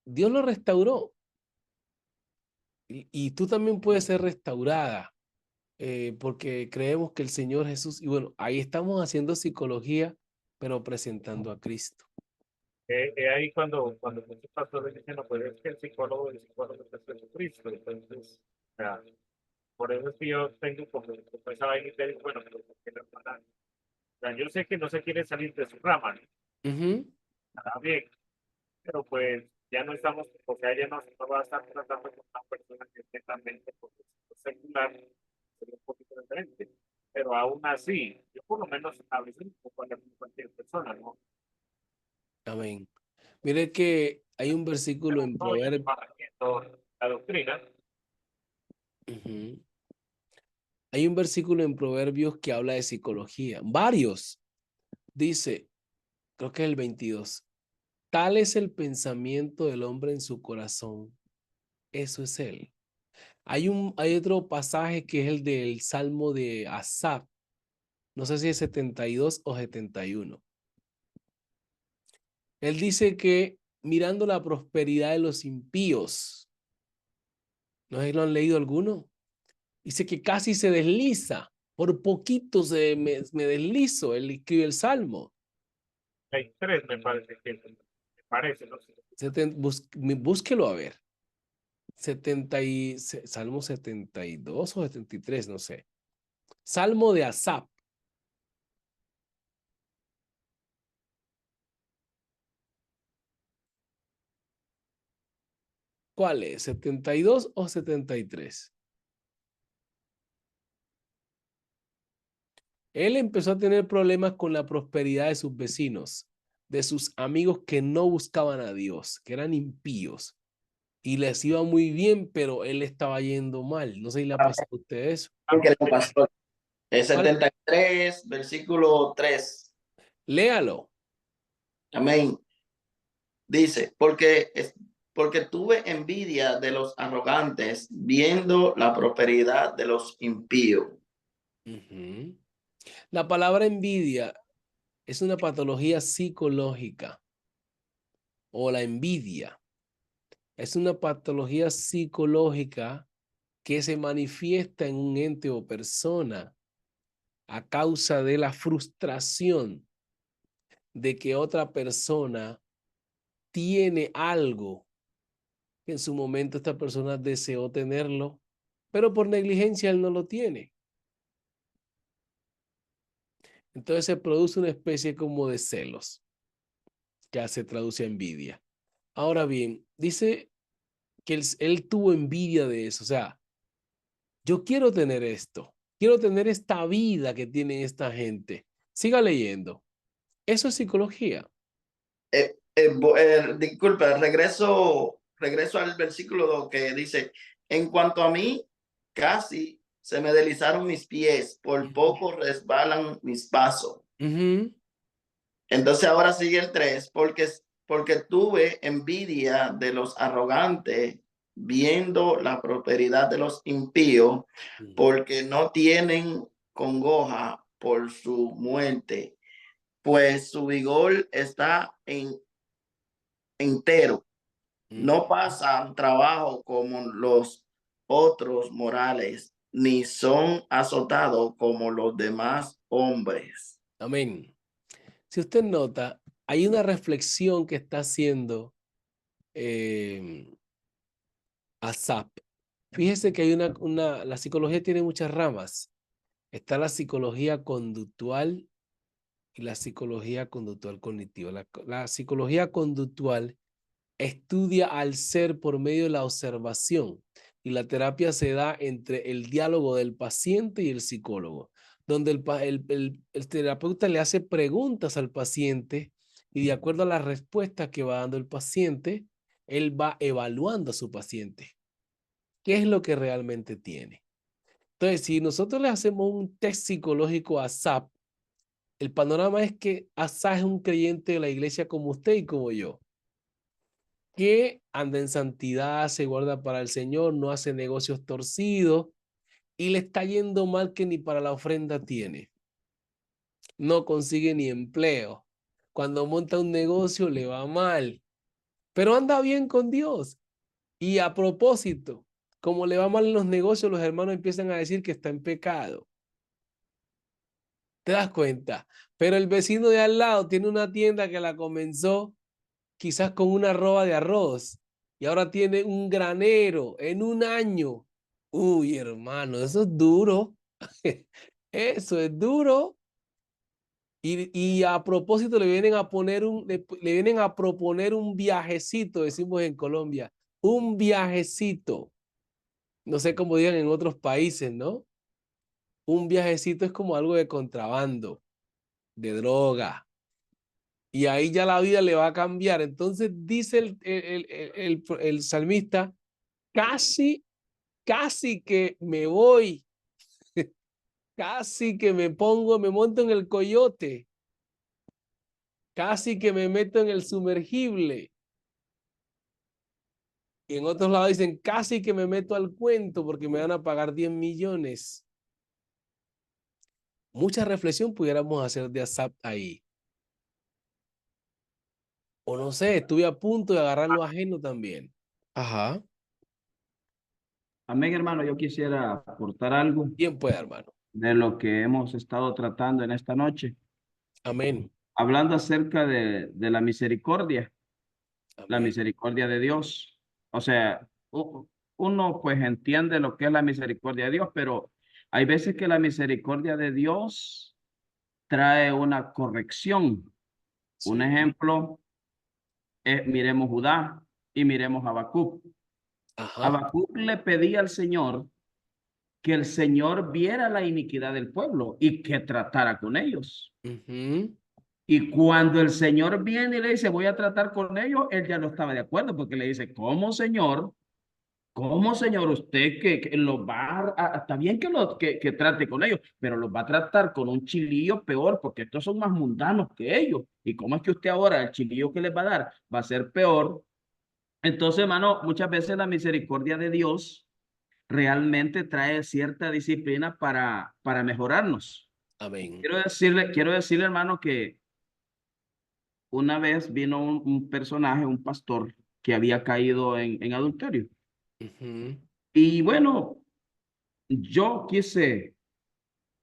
Dios lo restauró. Y tú también puedes ser restaurada porque creemos que el Señor Jesús, y bueno, ahí estamos haciendo psicología, pero presentando a Cristo. ahí cuando muchos pastores dicen, no, pues es que el psicólogo es Jesucristo. Entonces, o sea, por eso es que yo tengo como esa vaina y te digo, bueno, pero ¿por qué la hermana? O sea, yo sé que no se quiere salir de su rama, ¿no? Está bien, pero pues ya no estamos, o sea, ya no va a estar tratando con una persona que esté totalmente secular, sería un poquito diferente. Pero aún así, yo por lo menos a veces no puedo hablar con cualquier persona, ¿no? Amén. Mire que hay un versículo en No, Proverbios. la doctrina. Hay un versículo en Proverbios que habla de psicología. Varios. Dice, creo que es el 22. Tal es el pensamiento del hombre en su corazón. Eso es él. Hay otro pasaje que es el del Salmo de Asaf. No sé si es 72 o 71. Él dice que mirando la prosperidad de los impíos, ¿no sé si lo han leído alguno? Dice que casi se desliza, por poquito me deslizo, él escribe el Salmo. Hay tres, me parece, no sé. Búsquelo a ver. Salmo 72 o 73, no sé. Salmo de Asaf. ¿Cuál es? ¿72 o 73? Él empezó a tener problemas con la prosperidad de sus vecinos, de sus amigos que no buscaban a Dios, que eran impíos. Y les iba muy bien, pero él estaba yendo mal. No sé si le ha pasado a usted eso. Pastor. 73, versículo 3. Léalo. Amén. Dice, porque porque tuve envidia de los arrogantes, viendo la prosperidad de los impíos. Ujú. La palabra envidia es una patología psicológica, o la envidia es una patología psicológica que se manifiesta en un ente o persona a causa de la frustración de que otra persona tiene algo que en su momento esta persona deseó tenerlo, pero por negligencia él no lo tiene. Entonces se produce una especie como de celos, que se traduce a envidia. Ahora bien, dice que él tuvo envidia de eso, o sea, yo quiero tener esto, quiero tener esta vida que tiene esta gente. Siga leyendo. Eso es psicología. Disculpa, regreso al versículo 2 que dice, en cuanto a mí, casi se me deslizaron mis pies, por poco resbalan mis pasos. Entonces ahora sigue el 3, porque tuve envidia de los arrogantes, viendo la prosperidad de los impíos, porque no tienen congoja por su muerte, pues su vigor está entero. No pasan trabajo como los otros morales, ni son azotados como los demás hombres. Amén. Si usted nota, hay una reflexión que está haciendo Asaph. Fíjese que hay la psicología tiene muchas ramas. Está la psicología conductual y la psicología conductual cognitiva. La psicología conductual estudia al ser por medio de la observación y la terapia se da entre el diálogo del paciente y el psicólogo, donde el terapeuta le hace preguntas al paciente y de acuerdo a la respuesta que va dando el paciente, él va evaluando a su paciente. ¿Qué es lo que realmente tiene? Entonces, si nosotros le hacemos un test psicológico a Asaph, el panorama es que Asaph es un creyente de la iglesia como usted y como yo, que anda en santidad, se guarda para el Señor, no hace negocios torcidos y le está yendo mal que ni para la ofrenda tiene. No consigue ni empleo. Cuando monta un negocio le va mal, pero anda bien con Dios. Y a propósito, como le va mal en los negocios, los hermanos empiezan a decir que está en pecado. ¿Te das cuenta? Pero el vecino de al lado tiene una tienda que la comenzó quizás con una arroba de arroz y ahora tiene un granero en un año. Uy, hermano, eso es duro. Eso es duro. Y a propósito le vienen a poner le vienen a proponer un viajecito, decimos en Colombia, un viajecito. No sé cómo digan en otros países, ¿no? Un viajecito es como algo de contrabando, de droga. Y ahí ya la vida le va a cambiar. Entonces dice el salmista, casi que me voy, casi que me monto en el coyote, casi que me meto en el sumergible. Y en otros lados dicen, casi que me meto al cuento porque me van a pagar 10 millones. Mucha reflexión pudiéramos hacer de Asaph ahí. O no sé, estuve a punto de agarrar lo ajeno también. Ajá. Amén, hermano. Yo quisiera aportar algo Bien puede, hermano. de lo que hemos estado tratando en esta noche. Amén. Hablando acerca de la misericordia Amén. de Dios. O sea, uno pues entiende lo que es la misericordia de Dios, pero hay veces que la misericordia de Dios trae una corrección. Un Sí. ejemplo es, miremos Judá y miremos Habacuc. Ajá. Habacuc le pedía al Señor que el Señor viera la iniquidad del pueblo y que tratara con ellos. Ujú. Y cuando el Señor viene y le dice, voy a tratar con ellos, él ya no estaba de acuerdo porque le dice, ¿cómo Señor? ¿Cómo Señor? Usted que los va está bien que trate con ellos, pero los va a tratar con un chilillo peor porque estos son más mundanos que ellos. ¿Y cómo es que usted ahora el chilillo que les va a dar va a ser peor Entonces, hermano, muchas veces la misericordia de Dios realmente trae cierta disciplina para mejorarnos. Amén. Quiero decirle, hermano, que una vez vino un personaje, un pastor, que había caído en adulterio. Ujú, Y bueno, yo quise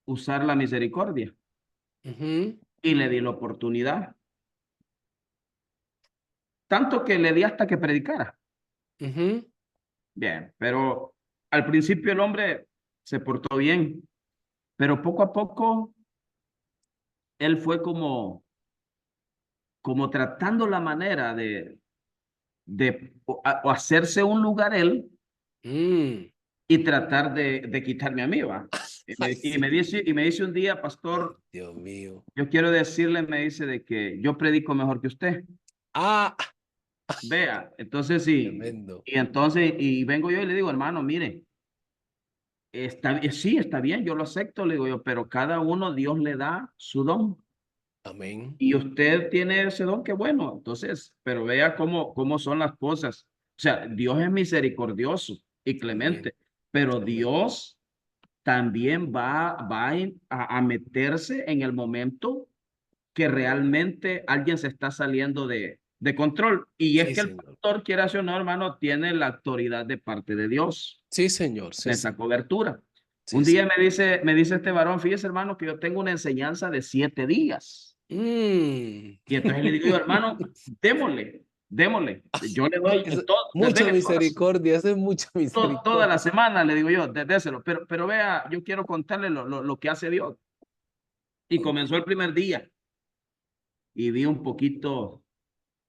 usar la misericordia ujú, y le di la oportunidad. Tanto que le di hasta que predicara. ujú. Bien, pero al principio el hombre se portó bien, pero poco a poco él fue como tratando la manera o hacerse un lugar él Mm. y tratar de quitarme a mí, ¿va? Ay, Y me dice un día, pastor, Dios mío. yo quiero decirle, me dice, de que yo predico mejor que usted. Ah, Vea, entonces sí, tremendo. y vengo yo y le digo, hermano, mire, sí, está bien, yo lo acepto, le digo yo, pero cada uno Dios le da su don. Amén. Y usted tiene ese don, que bueno, entonces, pero vea cómo son las cosas. O sea, Dios es misericordioso y Amén. clemente, pero Amén. Dios también va a meterse en el momento que realmente alguien se está saliendo de control. Y es Sí, que el señor. pastor, quiera o no, hermano, tiene la autoridad de parte de Dios Sí, señor. Sí, en sí. esa cobertura. Sí, Un día sí. me dice este varón, fíjese, hermano, que yo tengo una enseñanza de 7 días. Mm. Y entonces le digo yo, hermano, démosle. Yo le doy en todo, Mucha dele misericordia, eso es mucha toda la misericordia. semana, le digo yo, déselo. Pero vea, yo quiero contarle lo que hace Dios. Y comenzó el primer día y vi un poquito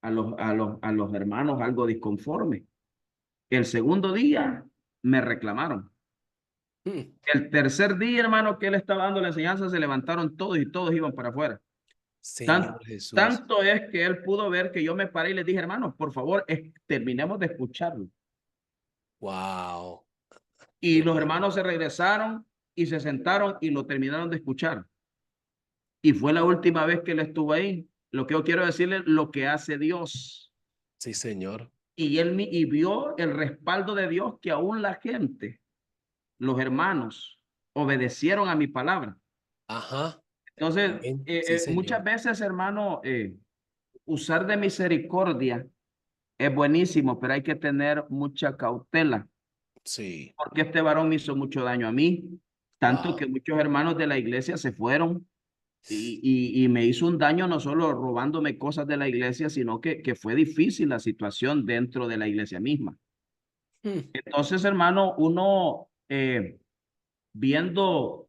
a los hermanos algo disconforme. El segundo día me reclamaron. Mm. El tercer día, hermano, que él estaba dando la enseñanza, se levantaron todos y todos iban para afuera. Señor Jesús. Tanto es que él pudo ver que yo me paré y le dije, hermano, por favor, terminemos de escucharlo. Wow. Y los hermanos se regresaron y se sentaron y lo terminaron de escuchar. Y fue la última vez que él estuvo ahí. Lo que yo quiero decirle, lo que hace Dios. Sí, señor. Y vio el respaldo de Dios, que aún la gente, los hermanos, obedecieron a mi palabra. Ajá. Entonces, Amén. Sí, muchas señor. veces, hermano, usar de misericordia es buenísimo, pero hay que tener mucha cautela, Sí. porque este varón me hizo mucho daño a mí, tanto Wow. que muchos hermanos de la iglesia se fueron y me hizo un daño no solo robándome cosas de la iglesia, sino que fue difícil la situación dentro de la iglesia misma. Mm. Entonces, hermano, uno viendo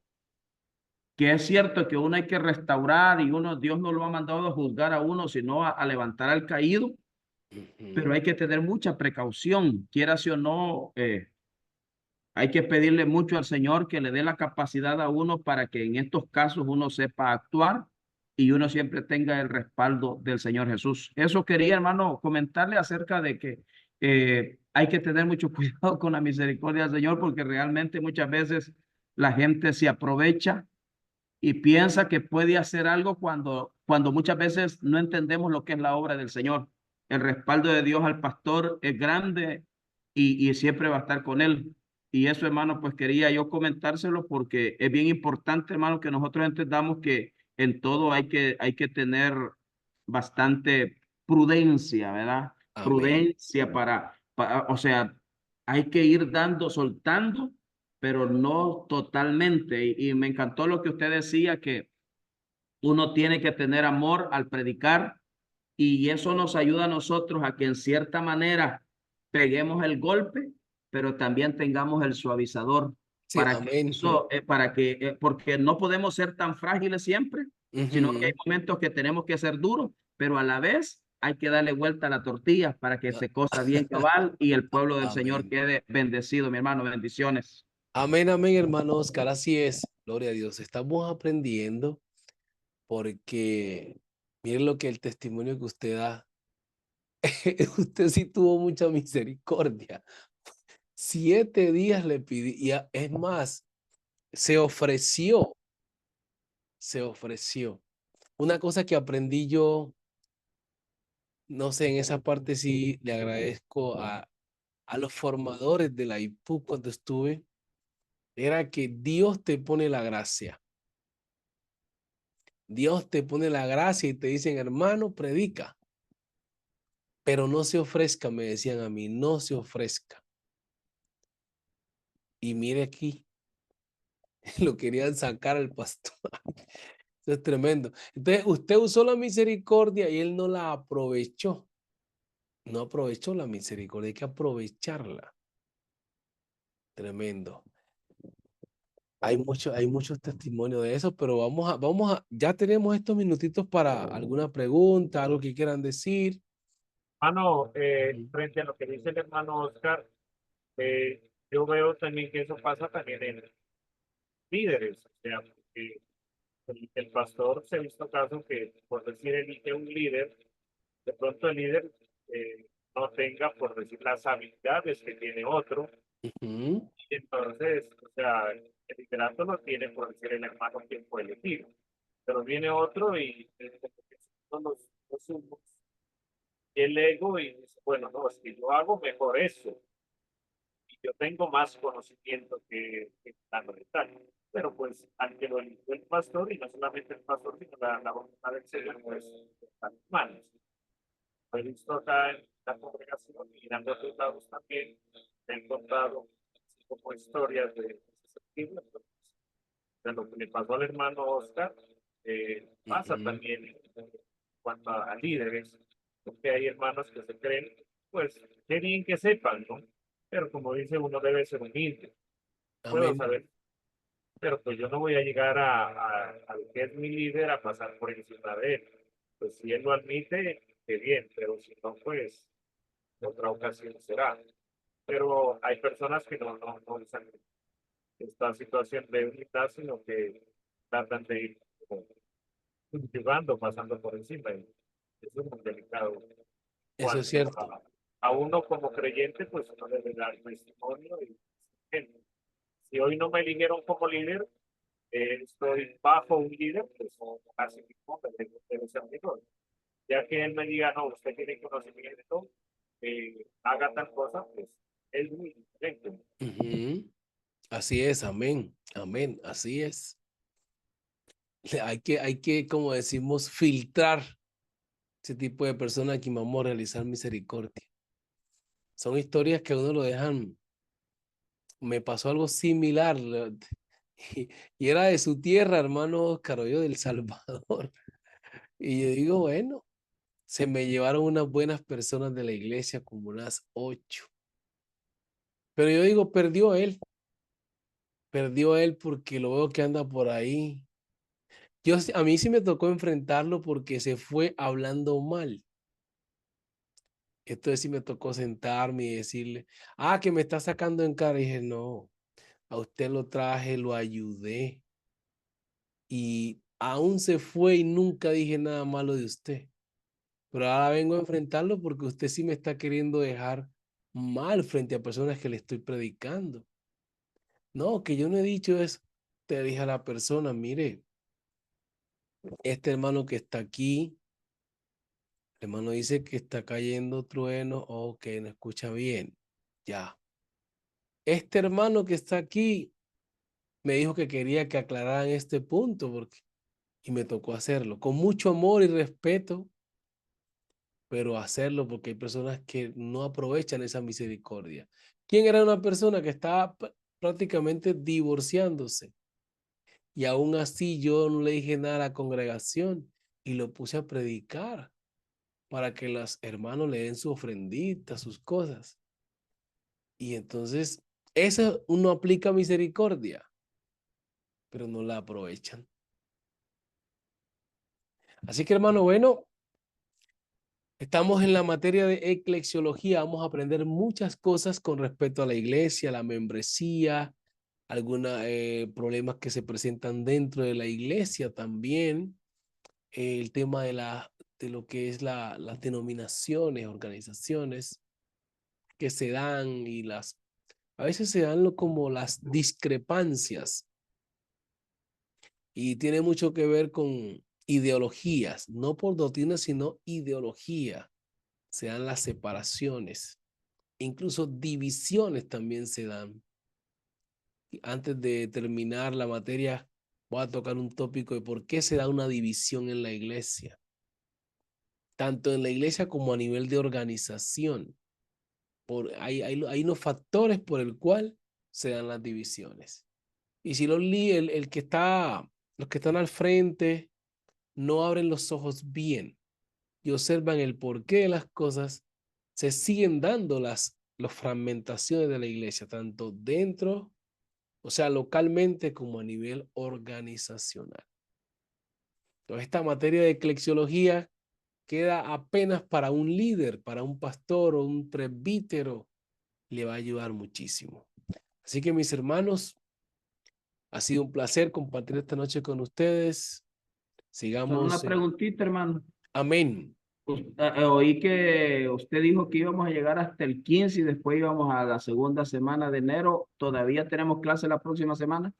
que es cierto que uno hay que restaurar y Dios no lo ha mandado a juzgar a uno, sino a levantar al caído, pero Ujú. hay que tener mucha precaución, quiera o no, hay que pedirle mucho al Señor que le dé la capacidad a uno para que en estos casos uno sepa actuar y uno siempre tenga el respaldo del Señor Jesús. Eso quería, hermano, comentarle acerca de que hay que tener mucho cuidado con la misericordia del Señor, porque realmente muchas veces la gente se aprovecha y piensa que puede hacer algo cuando muchas veces no entendemos lo que es la obra del Señor. El respaldo de Dios al pastor es grande y siempre va a estar con él. Y eso, hermano, pues quería yo comentárselo, porque es bien importante, hermano, que nosotros entendamos que en todo hay que tener bastante prudencia, ¿verdad? Amén. Prudencia o sea, hay que ir soltando, pero no totalmente. Y me encantó lo que usted decía, que uno tiene que tener amor al predicar, y eso nos ayuda a nosotros a que en cierta manera peguemos el golpe, pero también tengamos el suavizador Sí, amén. porque no podemos ser tan frágiles siempre, sino que hay Ujú. momentos que tenemos que ser duros, pero a la vez hay que darle vuelta a la tortilla para que Ah, se cosa bien cabal y el pueblo del Señor amén. quede bendecido, mi hermano. Bendiciones. Amén, amén, hermano Oscar. Así es. Gloria a Dios. Estamos aprendiendo porque miren lo que el testimonio que usted da. Usted sí tuvo mucha misericordia. 7 días le pidió. Es más, se ofreció. Se ofreció. Una cosa que aprendí yo no sé, en esa parte sí le agradezco a los formadores de la IPU cuando estuve, era que Dios te pone la gracia. Dios te pone la gracia y te dicen, hermano, predica. Pero no se ofrezca, me decían a mí, no se ofrezca. Y mire aquí, lo querían sacar al pastor. Eso es tremendo. Entonces, usted usó la misericordia y él no la aprovechó. No aprovechó la misericordia, hay que aprovecharla. Tremendo. Hay muchos testimonios de eso, pero ya tenemos estos minutitos para alguna pregunta, algo que quieran decir. Hermano, frente a lo que dice el hermano Oscar, yo veo también que eso pasa también en líderes, o sea, porque el pastor se ha visto casos que, por decir, elige un líder, de pronto el líder no tenga, por decir, las habilidades que tiene otro, Ujú. y entonces, o sea, el liderato lo tiene, por decir, el hermano quien fue elegido, pero viene otro y son los humos, y el ego y dice, bueno, no, es que yo hago mejor eso, y yo tengo más conocimiento que tanto de tal. Pero pues al que lo eligió el pastor, y no solamente el pastor, sino la voluntad del Señor, pues están en manos. Lo he visto acá en la congregación y en otros lados también. He encontrado como historias de ese sentido. De lo que le pasó al hermano Oscar, pasa también en cuanto a líderes, porque hay hermanos que se creen, pues, qué bien que sepan, ¿no? Pero como dice uno, debe ser humilde. Puedo Amén. saber, pero pues yo no voy a llegar a lo que es mi líder a pasar por encima de él. Pues si él lo admite, qué bien, pero si no, pues otra ocasión será. Pero hay personas que no usan esta situación de humildad, sino que tratan de ir como jugando, pasando por encima. Y eso es muy delicado. Eso es Cuanto cierto. a uno como creyente, pues uno debe dar testimonio. Y si hoy no me eligieron como líder, estoy bajo un líder, pues así mismo debe ser mejor. Ya que él me diga, no, usted tiene conocimiento, haga tal cosa, pues es muy diferente. Ujú. Así es, amén, amén, así es. Hay que, como decimos, filtrar ese tipo de personas que vamos a realizar misericordia. Son historias que a uno lo dejan. Me pasó algo similar y, y era de su tierra, hermano Oscar, yo del Salvador. Y yo digo, bueno, se me llevaron unas buenas personas de la iglesia, como unas 8. Pero yo digo, perdió él porque lo veo que anda por ahí. A mí sí me tocó enfrentarlo porque se fue hablando mal. Entonces sí me tocó sentarme y decirle, que me está sacando en cara. Y dije, no, a usted lo traje, lo ayudé. Y aún se fue y nunca dije nada malo de usted. Pero ahora vengo a enfrentarlo porque usted sí me está queriendo dejar mal frente a personas que le estoy predicando. No, que yo no he dicho eso. Te dije a la persona, mire, este hermano que está aquí, el hermano dice que está cayendo trueno o que no escucha bien. Ya. Este hermano que está aquí me dijo que quería que aclararan este punto y me tocó hacerlo con mucho amor y respeto, pero hacerlo porque hay personas que no aprovechan esa misericordia. ¿Quién era una persona que estaba prácticamente divorciándose? Y aún así yo no le dije nada a la congregación y lo puse a predicar para que los hermanos le den su ofrendita, sus cosas. Y entonces, eso uno aplica misericordia, pero no la aprovechan. Así que, hermano, bueno, estamos en la materia de eclesiología. Vamos a aprender muchas cosas con respecto a la iglesia, la membresía, algunos problemas que se presentan dentro de la iglesia también, el tema de lo que es las denominaciones, organizaciones que se dan y a veces se dan como las discrepancias y tiene mucho que ver con ideologías, no por doctrina, sino ideología. se dan las separaciones, incluso divisiones también se dan. Y antes de terminar la materia, voy a tocar un tópico de por qué se da una división en la iglesia, tanto en la iglesia como a nivel de organización. Hay unos factores por el cual se dan las divisiones. Y si los que están al frente no abren los ojos bien y observan el porqué de las cosas, se siguen dando las fragmentaciones de la iglesia, tanto dentro, o sea, localmente, como a nivel organizacional. Entonces, esta materia de eclesiología queda apenas para un líder, para un pastor o un presbítero, le va a ayudar muchísimo. Así que, mis hermanos, ha sido un placer compartir esta noche con ustedes. Solo una Sigamos. preguntita, hermano. Amén. Oí que usted dijo que íbamos a llegar hasta el 15 y después íbamos a la segunda semana de enero. ¿Todavía tenemos clase la próxima semana?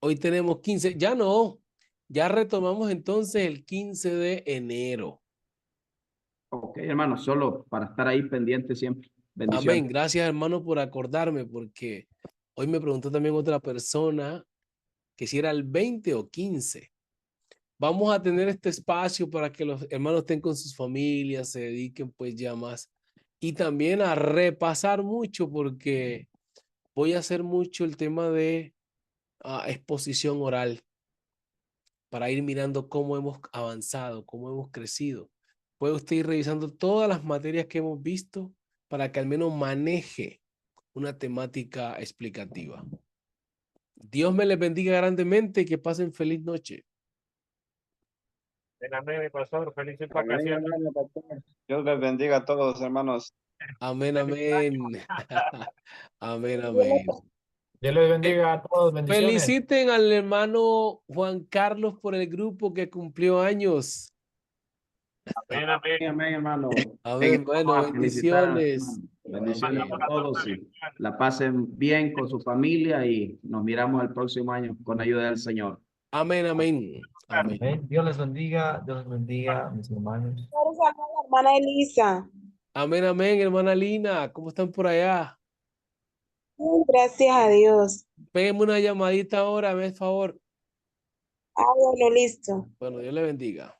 Hoy tenemos 15, ya no, ya retomamos entonces el 15 de enero. Ok, hermano, solo para estar ahí pendiente siempre. Bendiciones. Amén. Gracias, hermano, por acordarme, porque hoy me preguntó también otra persona que si era el 20 o 15. Vamos a tener este espacio para que los hermanos estén con sus familias, se dediquen pues ya más. Y también a repasar mucho, porque voy a hacer mucho el tema de exposición oral, para ir mirando cómo hemos avanzado, cómo hemos crecido. Puede usted ir revisando todas las materias que hemos visto para que al menos maneje una temática explicativa. Dios me les bendiga grandemente y que pasen feliz noche. Amén, mi pastor. Felices Amén, vacaciones. hermano, pastor. Dios les bendiga a todos, hermanos. Amén, amén. Amén, amén. Dios les bendiga a todos. Bendiciones. Feliciten al hermano Juan Carlos por el grupo que cumplió años. Amén, amén. Amén, hermano. Amén, bueno, Vamos a felicitar, bendiciones. bendiciones a todos y la pasen bien con su familia y nos miramos el próximo año con ayuda del Señor. Amén, amén. Amén. Amén. Dios les bendiga, mis hermanos. Hermana Elisa. Amén, amén, hermana Lina. ¿Cómo están por allá? Gracias a Dios. Péguenme una llamadita ahora, por favor. Bueno, listo. Bueno, Dios le bendiga.